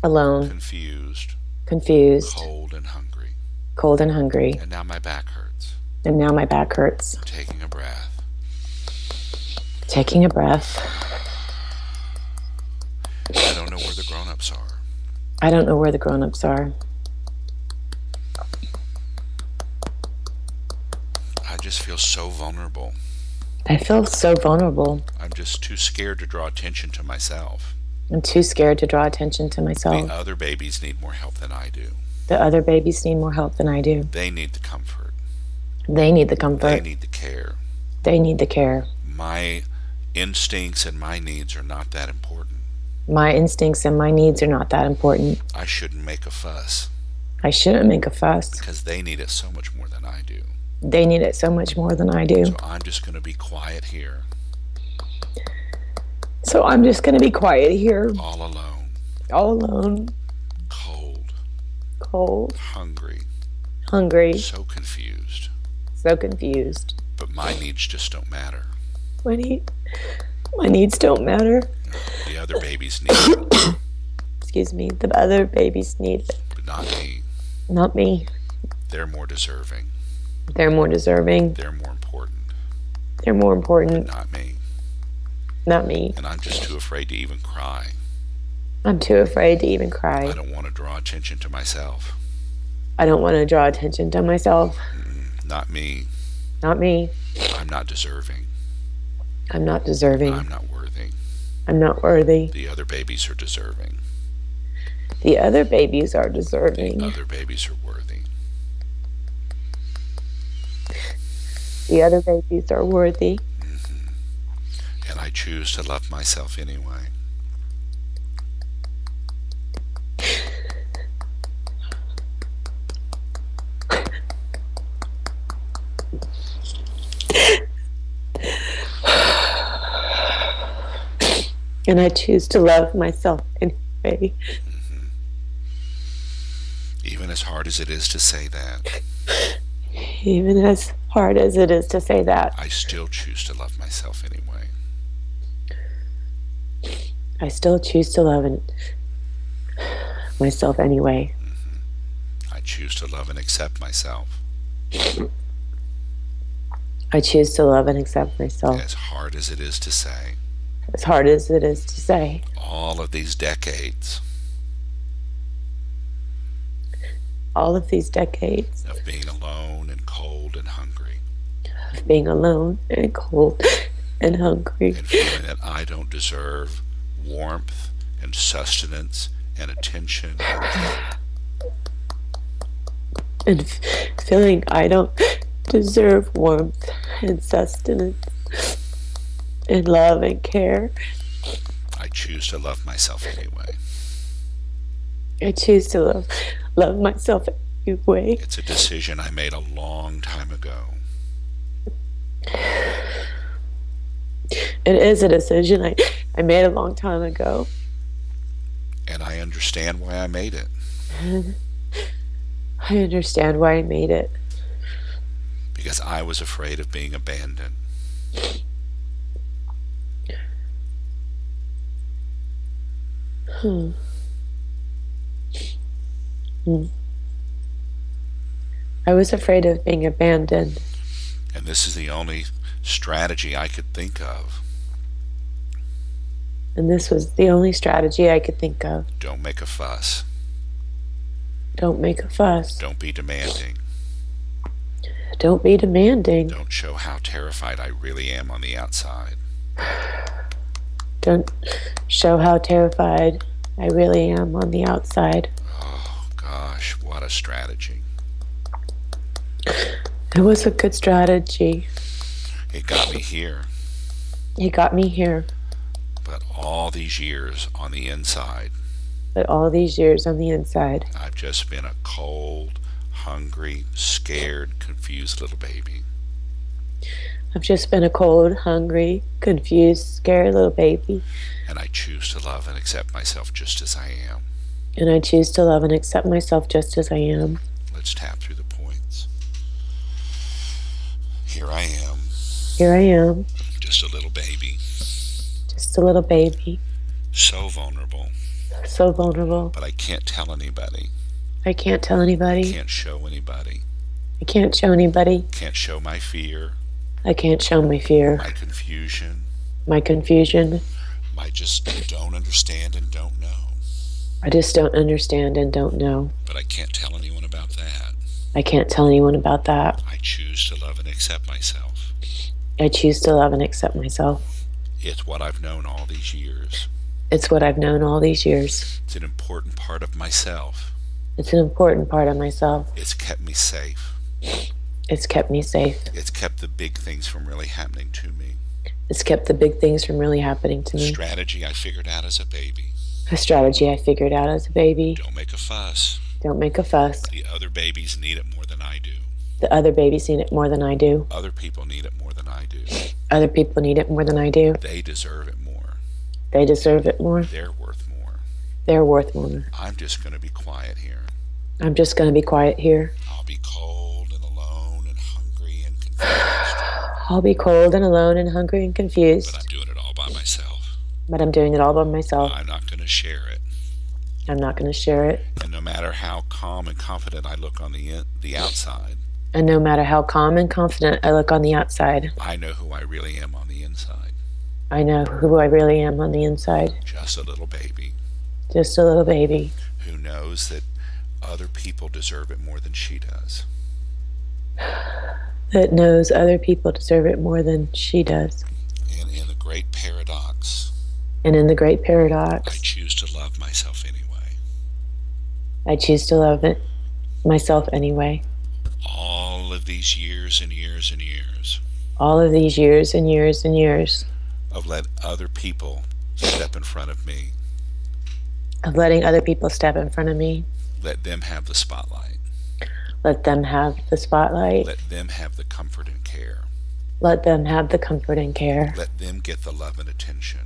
Alone. Confused. Confused. Cold and hungry. Cold and hungry. And now my back hurts. And now my back hurts. I'm taking a breath. Taking a breath. I don't know where the grown-ups are. I don't know where the grown-ups are. I just feel so vulnerable. I feel so vulnerable. I'm just too scared to draw attention to myself. I'm too scared to draw attention to myself. The other babies need more help than I do. The other babies need more help than I do. They need the comfort. They need the comfort. They need the care. They need the care. My instincts and my needs are not that important. My instincts and my needs are not that important. I shouldn't make a fuss. I shouldn't make a fuss. Because they need it so much more than I do. They need it so much more than I do. So I'm just going to be quiet here. So I'm just going to be quiet here. All alone. All alone. Cold. Cold. Hungry. Hungry. So confused. So confused. But my needs just don't matter. My needs don't matter. The other babies need it. Excuse me. The other babies need it. But not me. Not me. They're more deserving. They're more deserving. They're more important. They're more important. But not me. Not me. And I'm just too afraid to even cry. I'm too afraid to even cry. I don't want to draw attention to myself. I don't want to draw attention to myself. Not me. Not me. I'm not deserving. I'm not deserving. I'm not worthy. I'm not worthy. The other babies are deserving. The other babies are deserving. The other babies are worthy. The other babies are worthy. And I choose to love myself anyway. And I choose to love myself anyway. Even as hard as it is to say that. Even as hard as it is to say that. I still choose to love myself anyway. I still choose to love myself anyway. I choose to love and accept myself. I choose to love and accept myself. As hard as it is to say. As hard as it is to say. All of these decades. All of these decades. Of being alone and cold and hungry. Of being alone and cold and hungry. And feeling that I don't deserve warmth and sustenance and attention and care. And feeling I don't deserve warmth and sustenance and love and care. I choose to love myself anyway. I choose to love myself anyway. It's a decision I made a long time ago. It is a decision I made a long time ago. And I understand why I made it. I understand why I made it. Because I was afraid of being abandoned. I was afraid of being abandoned. And this is the only strategy I could think of. And this was the only strategy I could think of. Don't make a fuss. Don't make a fuss. Don't be demanding. Don't be demanding. Don't show how terrified I really am on the outside. Don't show how terrified I really am on the outside. Oh, gosh, what a strategy. It was a good strategy. It got me here. It got me here. But all these years on the inside, But all these years on the inside, I've just been a cold, hungry, scared, confused little baby. I've just been a cold, hungry, confused, scared little baby. And I choose to love and accept myself just as I am. And I choose to love and accept myself just as I am. Let's tap through the points. Here I am. Here I am. Just a little baby. Just a little baby. So vulnerable. So vulnerable. But I can't tell anybody. I can't tell anybody. Can't show anybody. I can't show anybody. Can't show my fear. I can't show my fear. My confusion. My confusion. I just don't understand and don't know. I just don't understand and don't know. But I can't tell anyone about that. I can't tell anyone about that. I choose to love and accept myself. I choose to love and accept myself. It's what I've known all these years. It's what I've known all these years. It's an important part of myself. It's an important part of myself. It's kept me safe. It's kept me safe. It's kept the big things from really happening to me. It's kept the big things from really happening to A me. strategy I figured out as a baby. A strategy I figured out as a baby. Don't make a fuss. Don't make a fuss. The other babies need it more than I do. The other babies need it more than I do. Other people need it more than I do. Other people need it more than I do. They deserve it more. They deserve it more. They're worth more. They're worth more. I'm just going to be quiet here. I'm just going to be quiet here. I'll be cold and alone and hungry and confused. I'll be cold and alone and hungry and But confused. I'm doing it all by myself. But I'm doing it all by myself. I'm not going to share it. I'm not going to share it. And no matter how calm and confident I look on the outside, And no matter how calm and confident I look on the outside, I know who I really am on the inside. I know who I really am on the inside. Just a little baby Just a little baby who knows that other people deserve it more than she does. that knows other people deserve it more than she does. And in the great paradox, And in the great I paradox, choose to love myself anyway. I choose to love it myself anyway. All of these years and years and years All of these years and years and years of let other people step in front of me. of letting other people step in front of me. Let them have the spotlight. Let them have the spotlight. Let them have the comfort and care. Let them have the comfort and care. Let them get the love and attention.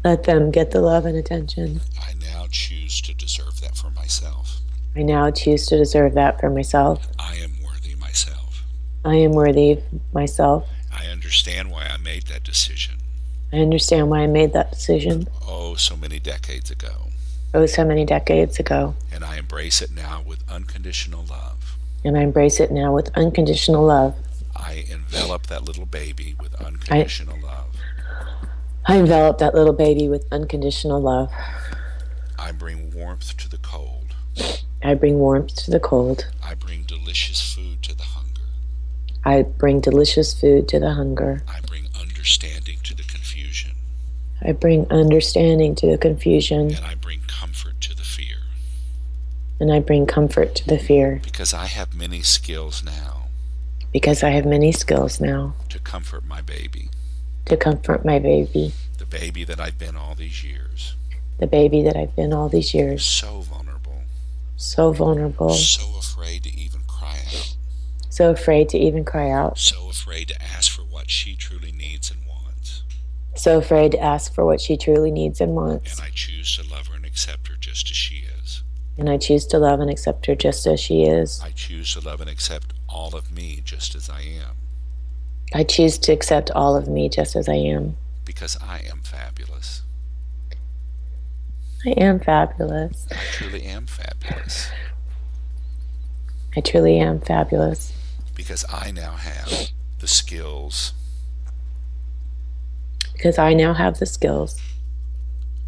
Let them get the love and attention. I now choose to deserve that for myself. I now choose to deserve that for myself. I am worthy myself. I am worthy myself. I understand why I made that decision. I understand why I made that decision. Oh, so many decades ago. Oh, so many decades ago. And I embrace it now with unconditional love. And I embrace it now with unconditional love. I envelop that little baby with unconditional love. I envelop that little baby with unconditional love. I bring warmth to the cold. I bring warmth to the cold. I bring delicious food to the hunger. I bring delicious food to the hunger. I bring understanding to the confusion. I bring understanding to the confusion. And I bring comfort to the fear. And I bring comfort to the fear. Because I have many skills now Because I have many skills now to comfort my baby. to comfort my baby. The baby that I've been all these years. The baby that I've been all these years. So vulnerable. So vulnerable. So afraid to even cry out. So afraid to even cry out. So afraid to ask for what she truly needs and wants. So afraid to ask for what she truly needs and wants. And I choose to love her and accept her just as she is. And I choose to love and accept her just as she is. I choose to love and accept all of me just as I am. I choose to accept all of me just as I am. Because I am fabulous. I am fabulous. I truly am fabulous. I truly am fabulous. Because I now have the skills Because I now have the skills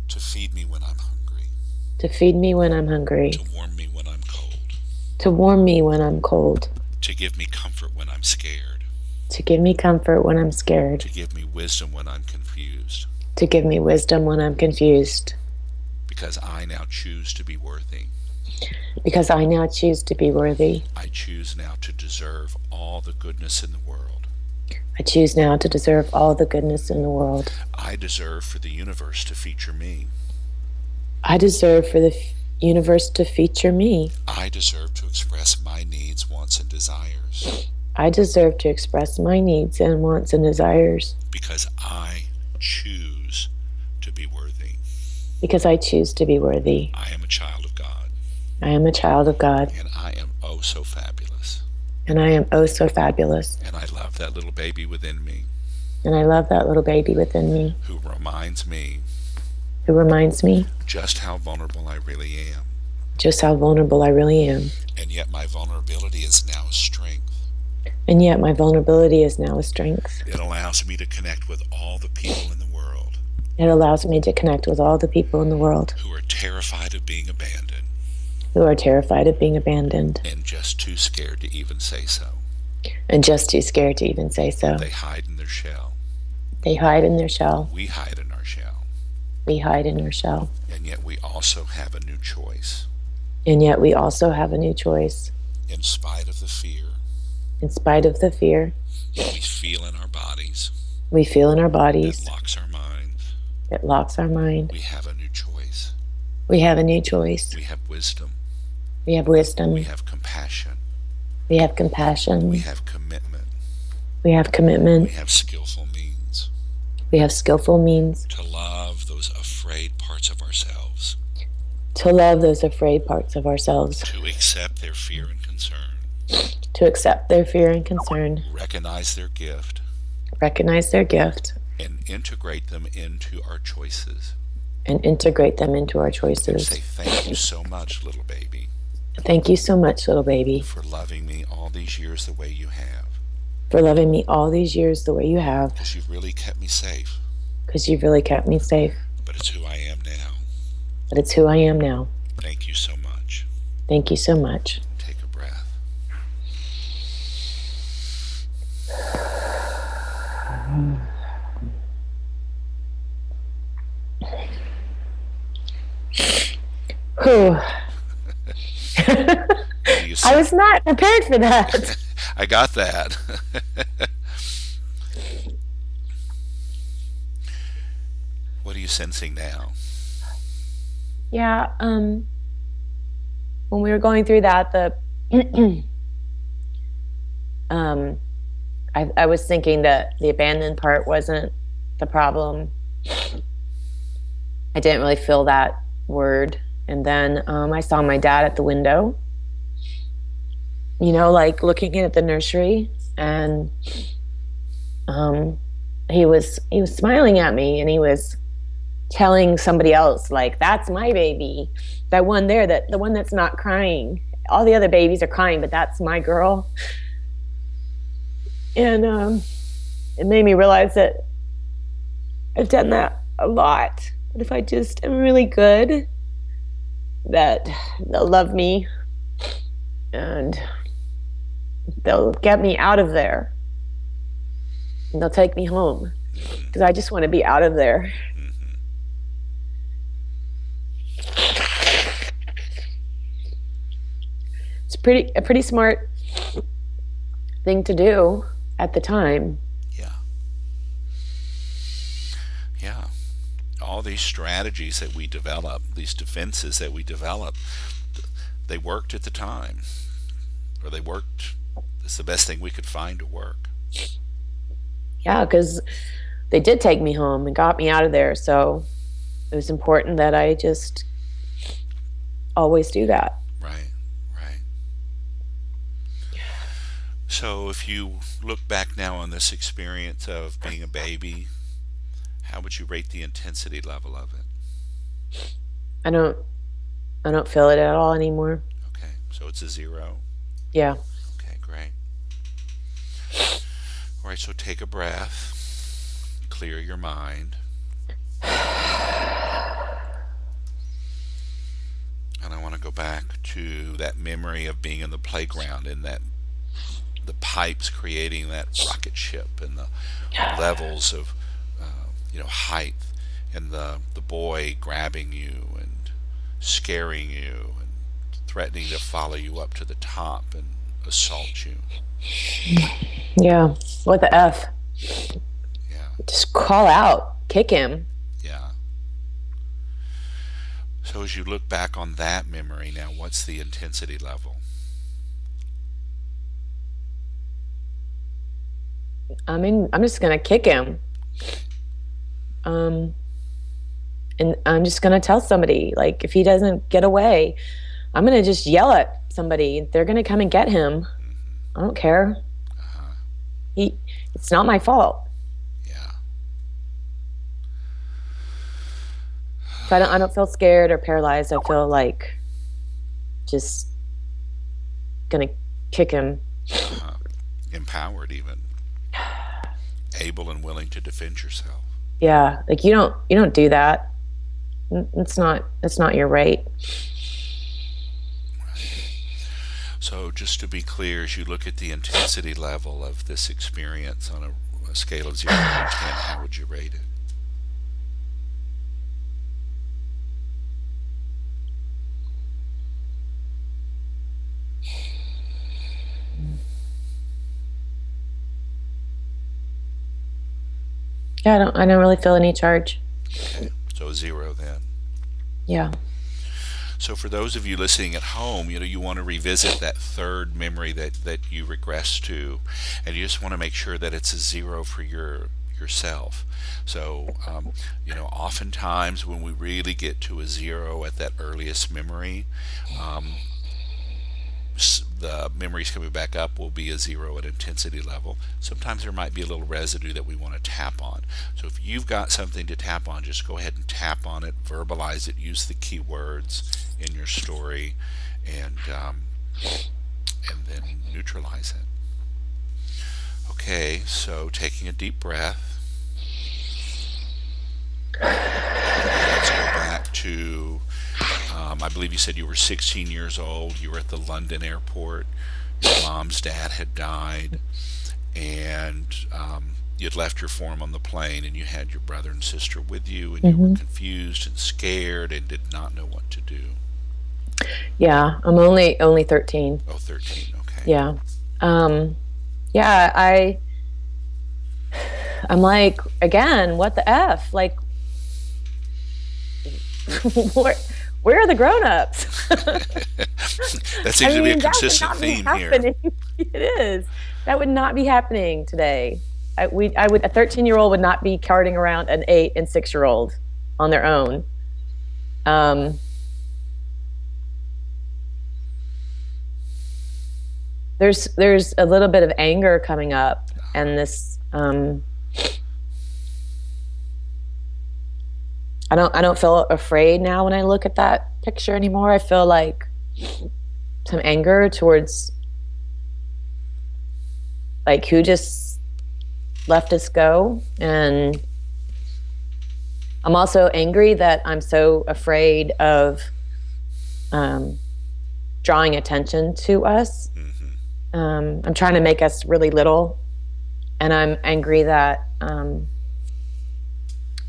to feed me when I'm hungry. to feed me when I'm hungry. To warm me when I'm cold. To warm me when I'm cold. To give me comfort when I'm scared. To give me comfort when I'm scared. To give me wisdom when I'm confused. To give me wisdom when I'm confused. Because I now choose to be worthy. Because I now choose to be worthy. I choose now to deserve all the goodness in the world. I choose now to deserve all the goodness in the world. I deserve for the universe to feature me. I deserve for the universe to feature me. I deserve to express my needs, wants, and desires. I deserve to express my needs and wants and desires. Because I choose to be worthy. Because I choose to be worthy. I am a child of God. I am a child of God. And I am oh so fabulous. And I am oh so fabulous. And I love that little baby within me. And I love that little baby within me. Who reminds me just how vulnerable I really am. Just how vulnerable I really am. And yet my vulnerability is now a strength. And yet my vulnerability is now a strength. It allows me to connect with all the people in the world. It allows me to connect with all the people in the world who are terrified of being abandoned. Who are terrified of being abandoned. And just too scared to even say so. And just too scared to even say so. They hide in their shell. They hide in their shell. We hide in our shell. We hide in our shell. And yet we also have a new choice. And yet we also have a new choice. In spite of the fear. In spite of the fear That we feel in our bodies. We feel in our It bodies. locks our minds. It locks our mind. We have a new choice. We have a new choice. We have wisdom. We have We wisdom. have compassion. We have We compassion. have commitment. We have We commitment. have skillful means We have skillful means to love those afraid parts of ourselves, to love those afraid parts of ourselves, to accept their fear and concern, to accept their fear and concern, recognize their gift, recognize their gift, and integrate them into our choices. and integrate them into our And say, choices. thank you so much, little baby, Thank you so much, little baby, for loving me all these years the way you have. for loving me all these years the way you have, Because you've really kept me safe. because you've really kept me safe. But it's who I am now. But it's who I am now. Thank you so much. Thank you so much. Take a breath. Whew. What do you I say? was not prepared for that. I got that. What are you sensing now? Yeah, when we were going through that, the um I was thinking that the abandoned part wasn't the problem. I didn't really feel that word. And then I saw my dad at the window, like looking in at the nursery, and he was smiling at me, and he was telling somebody else, like, that's my baby, that one there, that the one that's not crying. All the other babies are crying, but that's my girl. And it made me realize that I've done that a lot. But if I just am really good, that they'll love me and they'll get me out of there and they'll take me home, because I just want to be out of there. It's a pretty smart thing to do at the time. Yeah. Yeah. All these strategies that we develop, these defenses that we develop, they worked at the time. Or they worked, it's the best thing we could find to work. Yeah, because they did take me home and got me out of there. So it was important that I just always do that. Right, right. So if you look back now on this experience of being a baby, how would you rate the intensity level of it? I don't I don't feel it at all anymore. Okay, so it's a 0. Yeah. Okay, great. All right, so take a breath, clear your mind. And I want to go back to that memory of being in the playground and that the pipes creating that rocket ship and the levels of height, and the boy grabbing you and scaring you and threatening to follow you up to the top and assault you. Yeah. What the F? Yeah, Just call out, kick him. yeah. So as you look back on that memory now, what's the intensity level? I mean, I'm just gonna kick him. Um, and I'm just gonna tell somebody, like, if he doesn't get away, I'm gonna just yell at somebody. They're gonna come and get him. I don't care. Uh-huh. It's not my fault. Yeah. So I don't feel scared or paralyzed. I feel like just gonna kick him. Uh-huh. Empowered even. Able and willing to defend yourself. Yeah, like you don't do that. It's not your right. So just to be clear, as you look at the intensity level of this experience on a scale of 0 to 10, how would you rate it? Yeah, I don't really feel any charge. Okay, so a 0 then. Yeah. So for those of you listening at home, you want to revisit that third memory that you regress to, and you just want to make sure that it's a 0 for yourself. So, oftentimes when we really get to a 0 at that earliest memory, the memories coming back up will be a 0 at intensity level. Sometimes there might be a little residue that we want to tap on. So if you've got something to tap on, just go ahead and tap on it, verbalize it, use the keywords in your story, and then neutralize it. Okay, so taking a deep breath. Let's go back to I believe you said you were 16 years old. You were at the London airport. Your mom's dad had died, and you'd left your form on the plane, and you had your brother and sister with you, and you were confused and scared and did not know what to do. Yeah, I'm only 13. Oh, 13. Okay. Yeah. Yeah, I'm like, again, what the F? Like, where are the grown-ups? That seems to be a consistent theme here. It is. That would not be happening today. A 13-year-old would not be carting around an 8 and 6-year-old on their own. There's a little bit of anger coming up, and this I don't feel afraid now when I look at that picture anymore. I feel like some anger towards like who just let us go, and I'm also angry that I'm so afraid of drawing attention to us. I'm trying to make us really little, and I'm angry that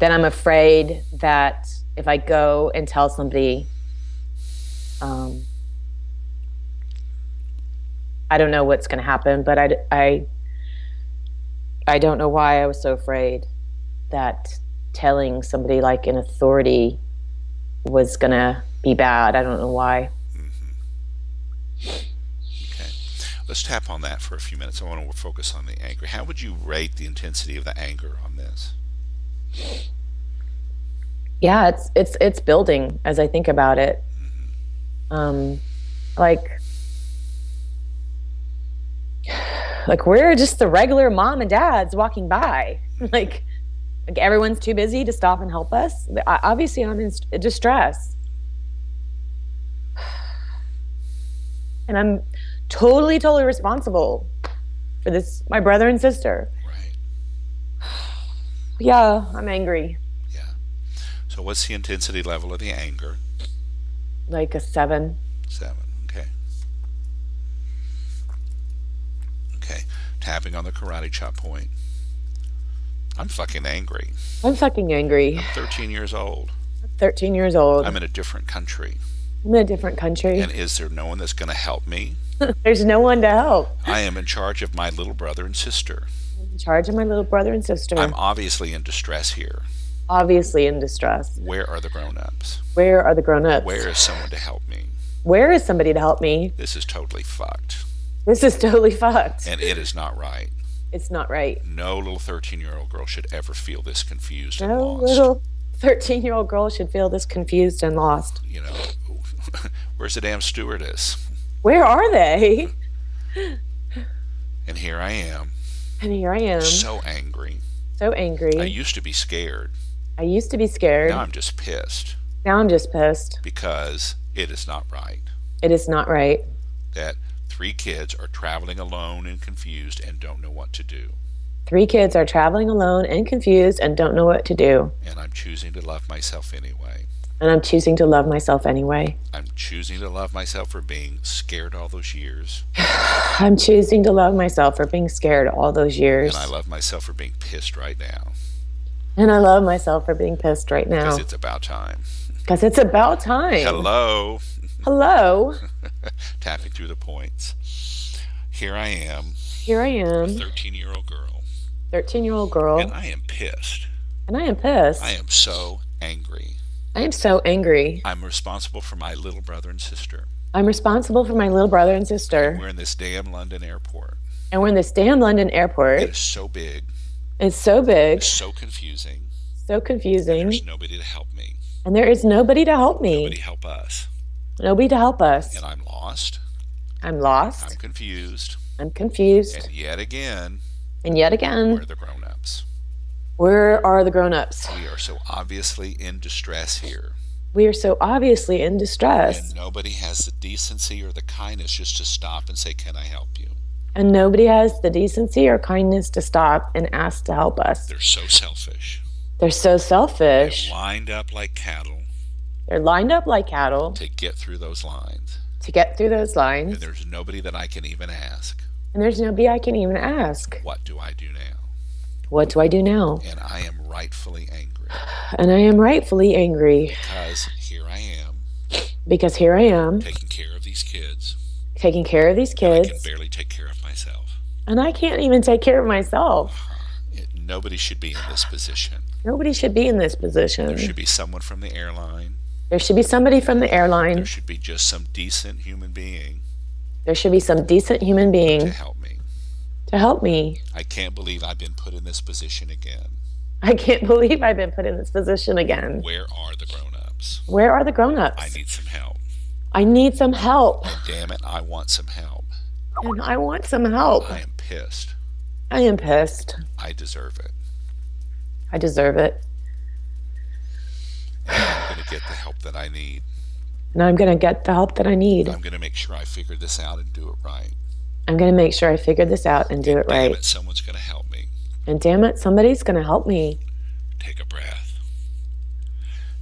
then I'm afraid that if I go and tell somebody, I don't know what's going to happen, but I don't know why I was so afraid that telling somebody like an authority was going to be bad. I don't know why. Okay. Let's tap on that for a few minutes. I want to focus on the anger. How would you rate the intensity of the anger on this? Yeah, it's building as I think about it. Like we're just the regular mom and dads walking by. Like everyone's too busy to stop and help us. Obviously, I'm in distress, and I'm totally responsible for this. My brother and sister. Right. Yeah, I'm angry. Yeah. So what's the intensity level of the anger? Like a 7. 7. Okay. Okay. Tapping on the karate chop point. I'm fucking angry. I'm fucking angry. I'm 13 years old. 13 years old. I'm in a different country. I'm in a different country. And is there no one that's going to help me? There's no one to help. I am in charge of my little brother and sister. I'm in charge of my little brother and sister. I'm obviously in distress here. Obviously in distress. Where are the grown-ups? Where are the grown-ups? Where is someone to help me? Where is somebody to help me? This is totally fucked. This is totally fucked. And it is not right. It's not right. No little 13-year-old girl should ever feel this confused and No lost. little 13-year-old girl should feel this confused and lost. You know, where's the damn stewardess? Where are they? And here I am. And here I am. So angry. So angry. I used to be scared. I used to be scared. Now I'm just pissed. Now I'm just pissed. Because it is not right. It is not right. That 3 kids are traveling alone and confused and don't know what to do. 3 kids are traveling alone and confused and don't know what to do. And I'm choosing to love myself anyway. And I'm choosing to love myself anyway. I'm choosing to love myself for being scared all those years. I'm choosing to love myself for being scared all those years. And I love myself for being pissed right now. And I love myself for being pissed right now. Because it's about time. Because it's about time. Hello. Hello. Tapping through the points. Here I am. Here I am. A 13-year-old girl. 13-year-old girl. And I am pissed. And I am I pissed. am so angry. I am so angry. I'm responsible for my little brother and sister. I'm responsible for my little brother and And sister. we're in this damn London airport. And we're in this damn London It airport. is so big. It's so It's big, so confusing. so And there's confusing, nobody to help me. and there is nobody to help Nobody me. help us. Nobody to help And us. I'm lost. I'm I'm lost. confused. I'm And confused. yet again, And yet we're again, the grown ups. where are the grown-ups? We are so obviously in distress here. We are so obviously in And distress. nobody has the decency or the kindness just to stop and say, "Can I help you?" And nobody has the decency or kindness to stop and ask to help us. They're so selfish. They're so They've selfish. lined up like cattle They're lined up like cattle to get through those lines. to get through those And lines. there's nobody that I can even ask, And there's nobody I can even ask. "What do I do now?" What do I do now? And I am rightfully angry And I am rightfully angry because here I am because here I am taking care of these kids, taking care of these and I can kids, barely take care of myself. and I can't even take care of myself. Nobody should be in this position. Nobody should be in this There position. should be someone from the airline. There should be somebody from the There airline. should be just some decent human being There should be some decent human to being help me. to help me. I can't believe I've been put in this position again. I can't believe I've been put in this position again. Where are the grown-ups? Where are the I grown-ups? need some help. I need some help. And damn it, I want some help. And I want some help. I am pissed. I am pissed. I deserve it. I deserve it. And I'm going to get the help that I need. And I'm going to get the help that I need. I'm going to make sure I figure this out and do it right. I'm going to make sure I figure this out and do it Damn right. it, someone's going to help me. And damn it, somebody's going to help me. Take a breath.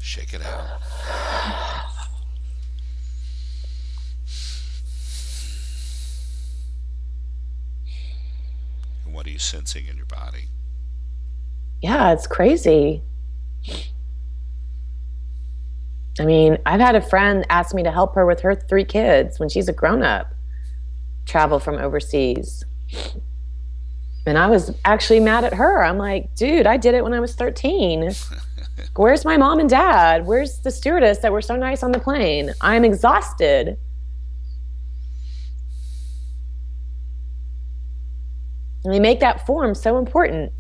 Shake it out. And what are you sensing in your body? Yeah, it's crazy. I mean, I've had a friend ask me to help her with her 3 kids when she's a grown up, travel from overseas. And I was actually mad at her. I'm like, dude, I did it when I was 13. Where's my mom and dad? Where's the stewardess that were so nice on the plane? I'm exhausted. And they make that form so important.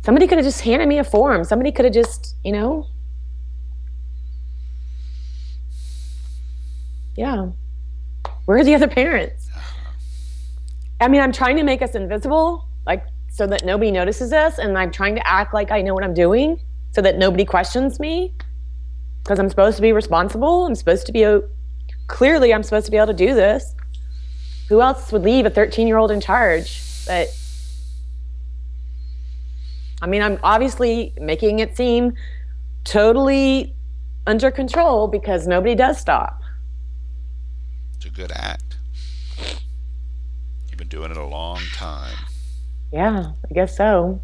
Somebody could have just handed me a form. Somebody could have just, yeah. Where are the other parents? I mean, I'm trying to make us invisible, like so that nobody notices us, and I'm trying to act like I know what I'm doing so that nobody questions me because I'm supposed to be responsible. I'm supposed to be clearly I'm supposed to be able to do this. Who else would leave a 13-year-old in charge? But I mean, I'm obviously making it seem totally under control because nobody does stop. It's a good act. You've been doing it a long time. Yeah, I guess so.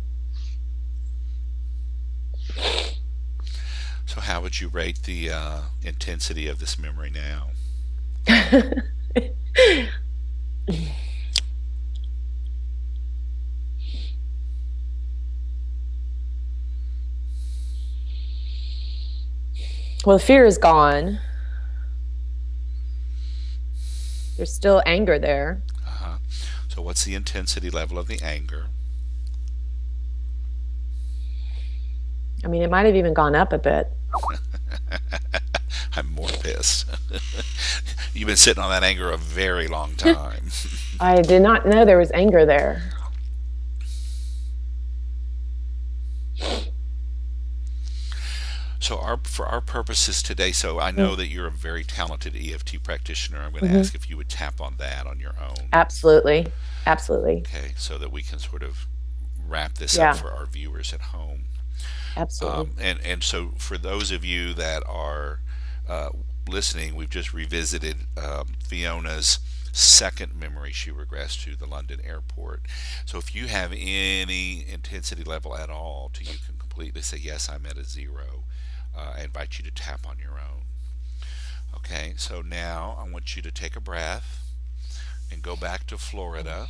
So how would you rate the intensity of this memory now? Well, the fear is gone. There's still anger there. Uh-huh. So what's the intensity level of the anger? I mean, it might have even gone up a bit. I'm more pissed. You've been sitting on that anger a very long time. I did not know there was anger there. So for our purposes today, so I know that you're a very talented EFT practitioner. I'm going to ask if you would tap on that on your own. Absolutely. Absolutely. Okay, so that we can sort of wrap this Yeah. up for our viewers at home. Absolutely. And so for those of you that are listening, we've just revisited Fiona's second memory. She regressed to the London airport. So if you have any intensity level at all, you can completely say, yes, I'm at a 0. I invite you to tap on your own. Okay, so now I want you to take a breath and go back to Florida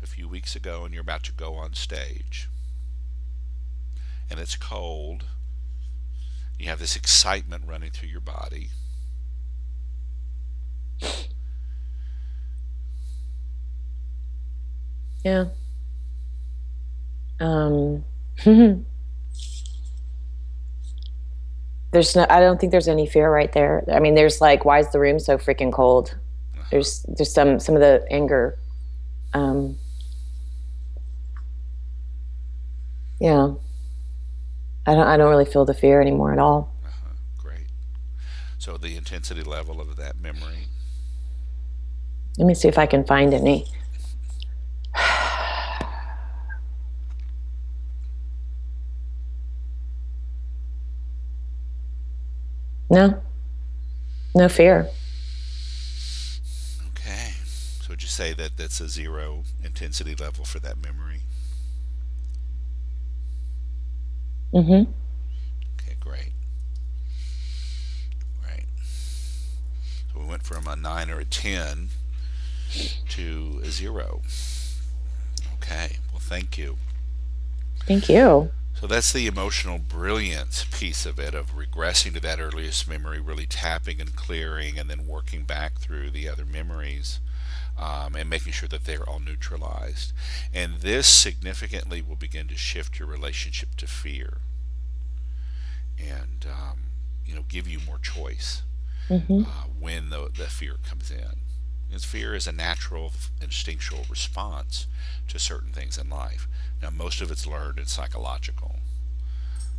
a few weeks ago, and you're about to go on stage. and it's cold. You have this excitement running through your body. Yeah. Um, there's no, I don't think there's any fear right there. I mean, there's like, why is the room so freaking cold? Uh-huh. There's some of the anger. Um, yeah. I don't really feel the fear anymore at all. Uh-huh. Great. So the intensity level of that memory. Let me see if I can find any. No, no fear. Okay. So would you say that that's a zero intensity level for that memory? Mm-hmm. Okay, great. Right. So we went from a 9 or a 10 to a 0. Okay. Well, thank you. Thank you. So that's the emotional brilliance piece of it, of regressing to that earliest memory, really tapping and clearing, and then working back through the other memories, and making sure that they're all neutralized. And this significantly will begin to shift your relationship to fear, and give you more choice Mm-hmm. when the fear comes in. Because fear is a natural, instinctual response to certain things in life. Now, most of it's learned and psychological.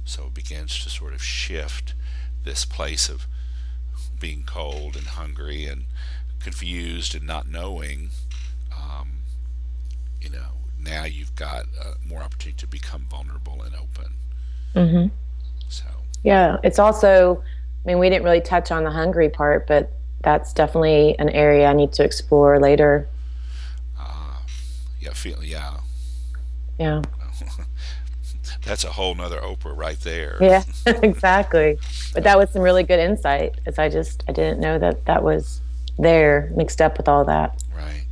So it begins to sort of shift this place of being cold and hungry and confused and not knowing. Um, now you've got more opportunity to become vulnerable and open. Mm-hmm. So, Yeah, it's also, I mean, we didn't really touch on the hungry part, but that's definitely an area I need to explore later. yeah. Yeah. That's a whole nother Oprah right there. Yeah, exactly. But that was some really good insight, as I didn't know that that was there mixed up with all that. Right.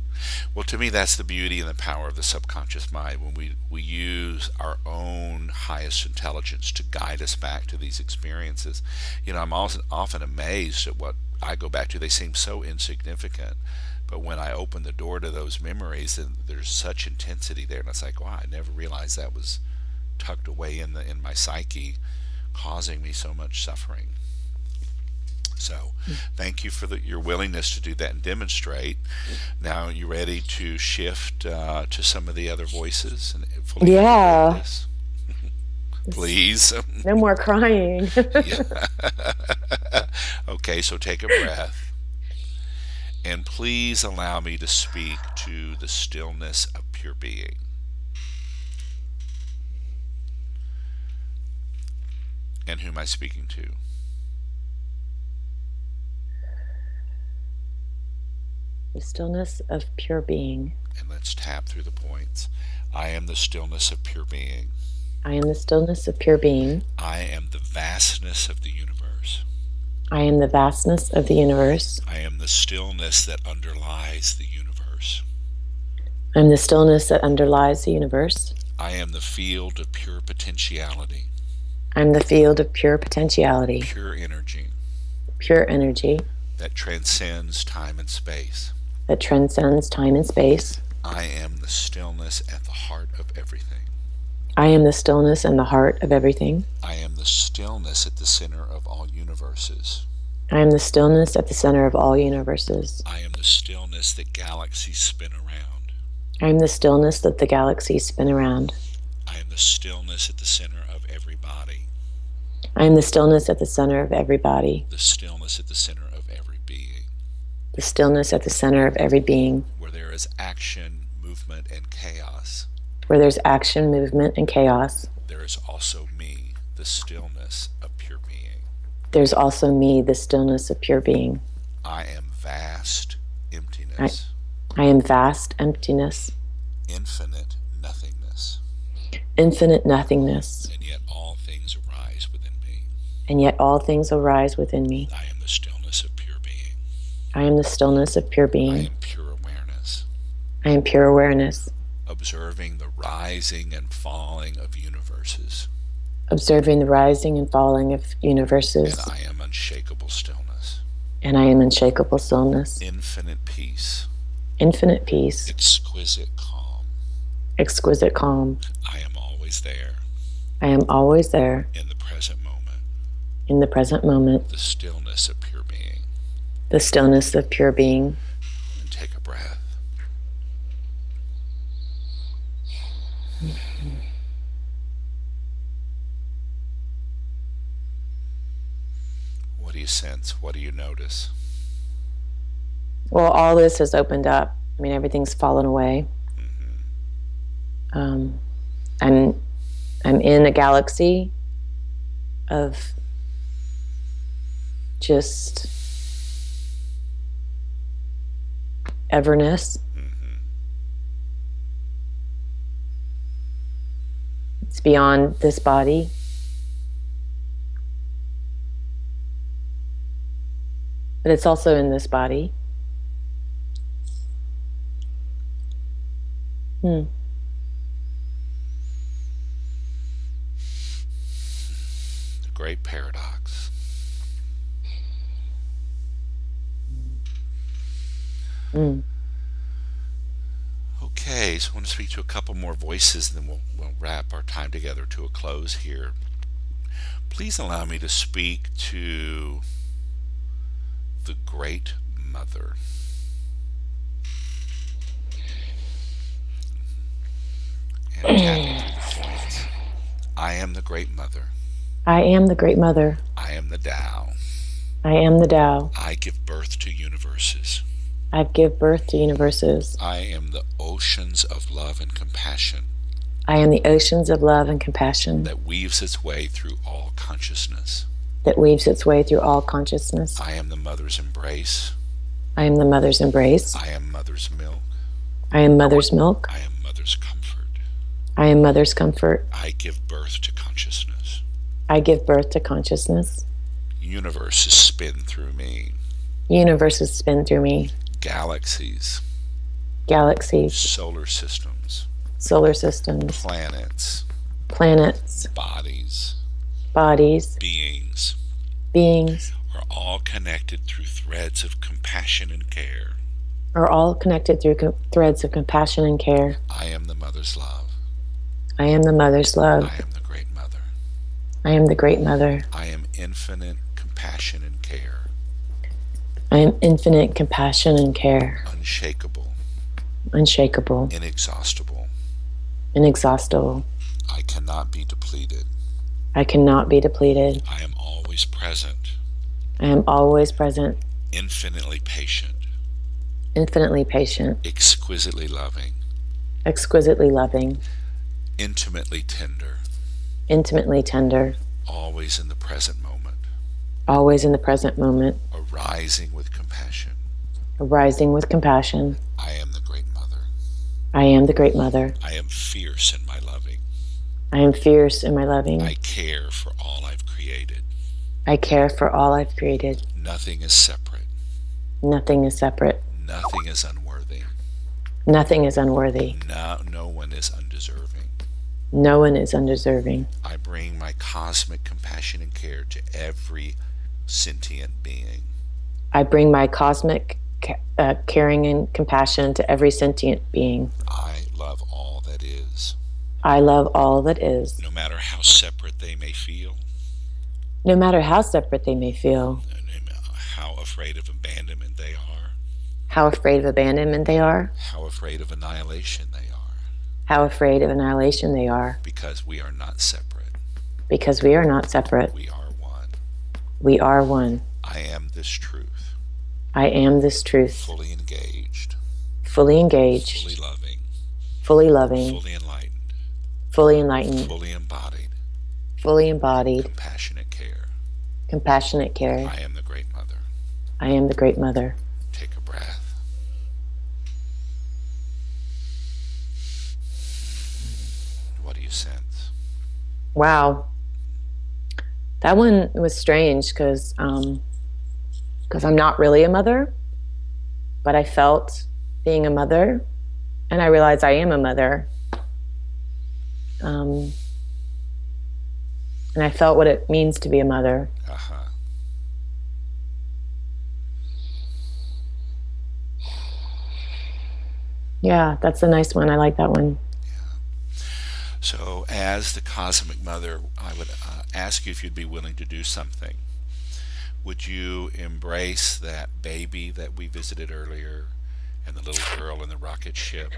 Well, to me, that's the beauty and the power of the subconscious mind when we use our own highest intelligence to guide us back to these experiences. I'm also often amazed at what I go back to. They seem so insignificant. But when I open the door to those memories, then there's such intensity there. And it's like, wow, I never realized that was tucked away in my psyche, causing me so much suffering. So thank you for your willingness to do that and demonstrate. Now, you ready to shift to some of the other voices and fully integrate Yeah. this? Please. No more crying. Yeah. Okay, so take a breath. And please allow me to speak to the stillness of pure being. And who am I speaking to? The stillness of pure being. And let's tap through the points. I am the stillness of pure being. I am the stillness of pure being. I am the vastness of the universe. I am the vastness of the universe. I am the stillness that underlies the universe. I am the stillness that underlies the universe. I am the field of pure potentiality. I am the field of pure potentiality. Pure energy. Pure energy. That transcends time and space. That transcends time and space. I am the stillness at the heart of everything. I am the stillness and the heart of everything. I am the stillness at the center of all universes. I am the stillness at the center of all universes. I am the stillness that galaxies spin around. I am the stillness that the galaxies spin around. I am the stillness at the center of every body. I am the stillness at the center of every body. The stillness at the center of every being. The stillness at the center of every being. Where there is action, movement, and chaos. Where there's action, movement, and chaos. There is also me, the stillness of pure being. There's also me, the stillness of pure being. I am vast emptiness. I am vast emptiness. Infinite nothingness. Infinite nothingness. And yet all things arise within me. And yet all things arise within me. I am the stillness of pure being. I am the stillness of pure being. I am pure awareness. I am pure awareness. Observing the rising and falling of universes. observing the rising and falling of universes. And I am unshakable stillness. And I am unshakable stillness. Infinite peace. Infinite peace. Exquisite calm. Exquisite calm. I am always there. I am always there. In the present moment. In the present moment. The stillness of pure being. The stillness of pure being. And take a breath. What do you sense? What do you notice? Well, all this has opened up. I mean, everything's fallen away. Mm-hmm. I'm in a galaxy of just everness. Mm-hmm. It's beyond this body. But it's also in this body. The great paradox. Okay, so I want to speak to a couple more voices, and then we'll wrap our time together to a close here. Please allow me to speak to the Great Mother. And tapping through the points. I am the Great Mother. I am the Great Mother. I am the Tao. I am the Tao. I give birth to universes. I give birth to universes. I am the oceans of love and compassion. I am the oceans of love and compassion that weaves its way through all consciousness. That weaves its way through all consciousness. I am the mother's embrace. I am the mother's embrace. I am mother's milk. I am mother's milk. I am mother's comfort. I am mother's comfort. I give birth to consciousness. I give birth to consciousness. Universes spin through me. Universes spin through me. Galaxies. Galaxies. Solar systems. Solar systems. Planets. Planets. Bodies. Bodies. Beings. Beings. Are all connected through threads of compassion and care. Are all connected through threads of compassion and care. I am the mother's love. I am the mother's love. I am the Great Mother. I am the Great Mother. I am infinite compassion and care. I am infinite compassion and care. Unshakable. Unshakable. Inexhaustible. Inexhaustible. I cannot be depleted. I cannot be depleted. I am always present. I am always present. Infinitely patient. Infinitely patient. Exquisitely loving. Exquisitely loving. Intimately tender. Intimately tender. Always in the present moment. Always in the present moment. Arising with compassion. Arising with compassion. I am the Great Mother. I am the Great Mother. I am fierce in my loving. I am fierce in my loving. I care for all I've created. I care for all I've created. Nothing is separate. Nothing is separate. Nothing is unworthy. Nothing is unworthy. No one is undeserving. No one is undeserving. I bring my cosmic compassion and care to every sentient being. I bring my cosmic caring and compassion to every sentient being. I love all that is. I love all that is. No matter how separate they may feel. No matter how separate they may feel. How afraid of abandonment they are. How afraid of abandonment they are. How afraid of annihilation they are. How afraid of annihilation they are. Because we are not separate. Because we are not separate. We are one. We are one. I am this truth. I am this truth. Fully engaged. Fully engaged. Fully loving. Fully loving. Fully enlightened. Fully enlightened. Fully embodied. Fully embodied. Compassionate care. Compassionate care. I am the Great Mother. I am the Great Mother. Take a breath. What do you sense? Wow. That one was strange because I'm not really a mother, but I felt being a mother, and I realized I am a mother. And I felt what it means to be a mother. Uh-huh. Yeah, that's a nice one. I like that one. So, as the cosmic mother, I would ask you if you'd be willing to do something. Would you embrace that baby that we visited earlier, and the little girl in the rocket ship,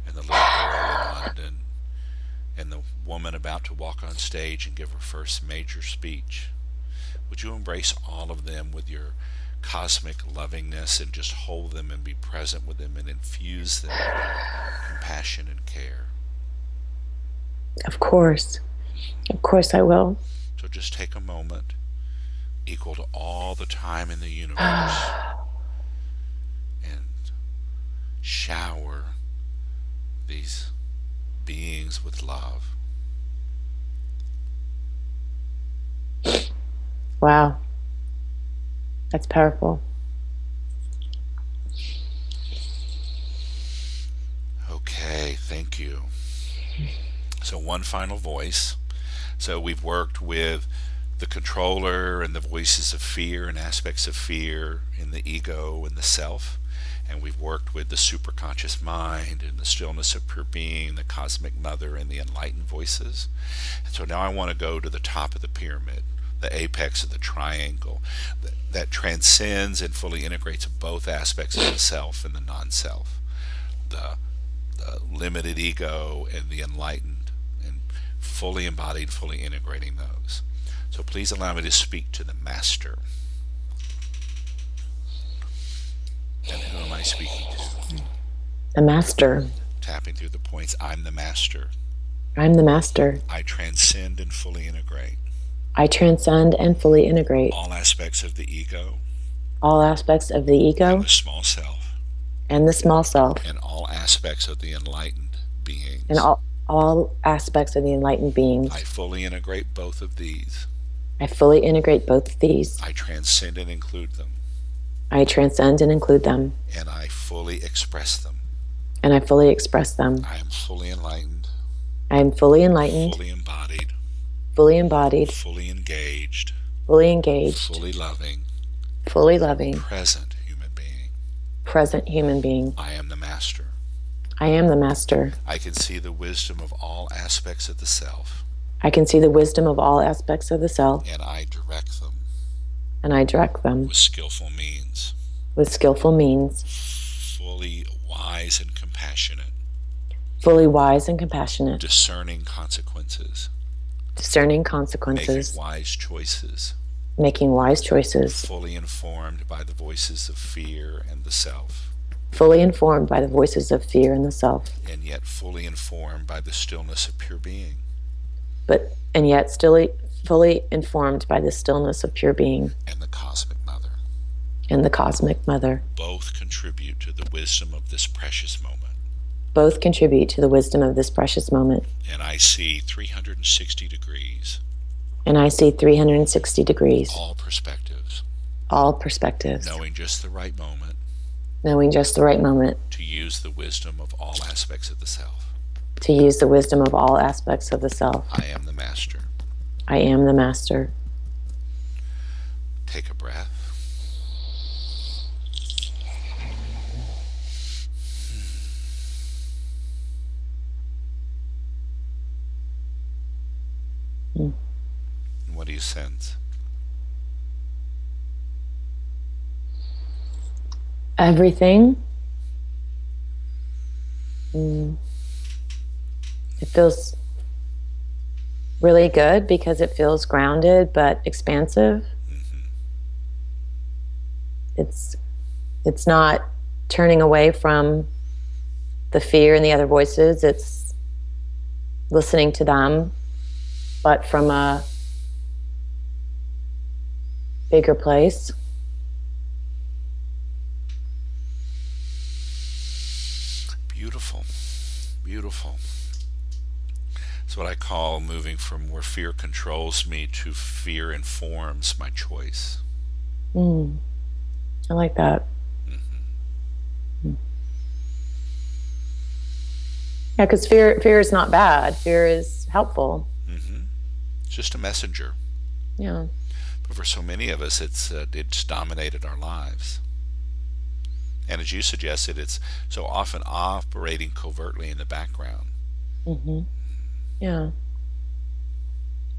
and the little girl in London, and the woman about to walk on stage and give her first major speech? Would you embrace all of them with your cosmic lovingness and just hold them and be present with them and infuse them with your compassion and care? Of course. Of course I will. So just take a moment equal to all the time in the universe and shower these beings with love. Wow. That's powerful. Okay, thank you. So one final voice. So we've worked with the controller and the voices of fear and aspects of fear in the ego and the self. And we've worked with the superconscious mind and the stillness of pure being, the cosmic mother and the enlightened voices. And so now I want to go to the top of the pyramid, the apex of the triangle, that transcends and fully integrates both aspects of the self and the non-self, the limited ego and the enlightened, and fully embodied, fully integrating those. So please allow me to speak to the master. And who am I speaking to? The master. Tapping through the points. I'm the master. I'm the master. I transcend and fully integrate I transcend and fully integrate all aspects of the ego all aspects of the and ego the small self and the small self and all aspects of the enlightened beings. and all aspects of the enlightened beings. I fully integrate both of these. I fully integrate both of these. I transcend and include them. I transcend and include them. And I fully express them. And I fully express them. I am fully enlightened. I am fully enlightened. Fully embodied. Fully embodied. Fully engaged. Fully engaged. Fully loving. Fully loving. Present human being. Present human being. I am the master. I am the master. I can see the wisdom of all aspects of the self. I can see the wisdom of all aspects of the self. And I direct them. And I direct them. With skillful means. With skillful means. Fully wise and compassionate. Fully wise and compassionate. Discerning consequences. Discerning consequences. Making wise choices. Making wise choices. Fully informed by the voices of fear and the self. Fully informed by the voices of fear and the self. And yet fully informed by the stillness of pure being. And yet still fully informed by the stillness of pure being. And the cosmic mother. And the cosmic mother. Both contribute to the wisdom of this precious moment. Both contribute to the wisdom of this precious moment. And I see 360 degrees. And I see 360 degrees. All perspectives. All perspectives. Knowing just the right moment. Knowing just the right moment. To use the wisdom of all aspects of the self. To use the wisdom of all aspects of the self. I am the master. I am the master. Take a breath. Mm. What do you sense? Everything. It feels really good because it feels grounded but expansive. Mm-hmm. It's not turning away from the fear and the other voices. It's listening to them, but from a bigger place. Beautiful. Beautiful. It's what I call moving from where fear controls me to fear informs my choice. I like that. Mm-hmm. Yeah, because fear is not bad. Fear is helpful. Mm-hmm. It's just a messenger. Yeah. But for so many of us, it's dominated our lives. And as you suggested, it's so often operating covertly in the background. Hmm. Yeah.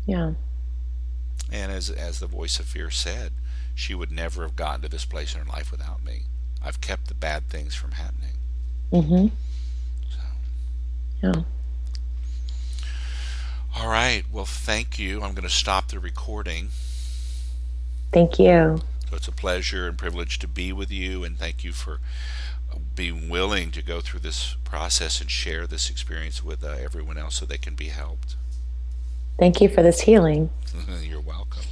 Yeah. And as the voice of fear said, she would never have gotten to this place in her life without me. I've kept the bad things from happening. Hmm. So, Yeah. all right. Well, thank you. I'm going to stop the recording. Thank you. So it's a pleasure and privilege to be with you, and thank you for being willing to go through this process and share this experience with everyone else so they can be helped. Thank you for this healing. You're welcome.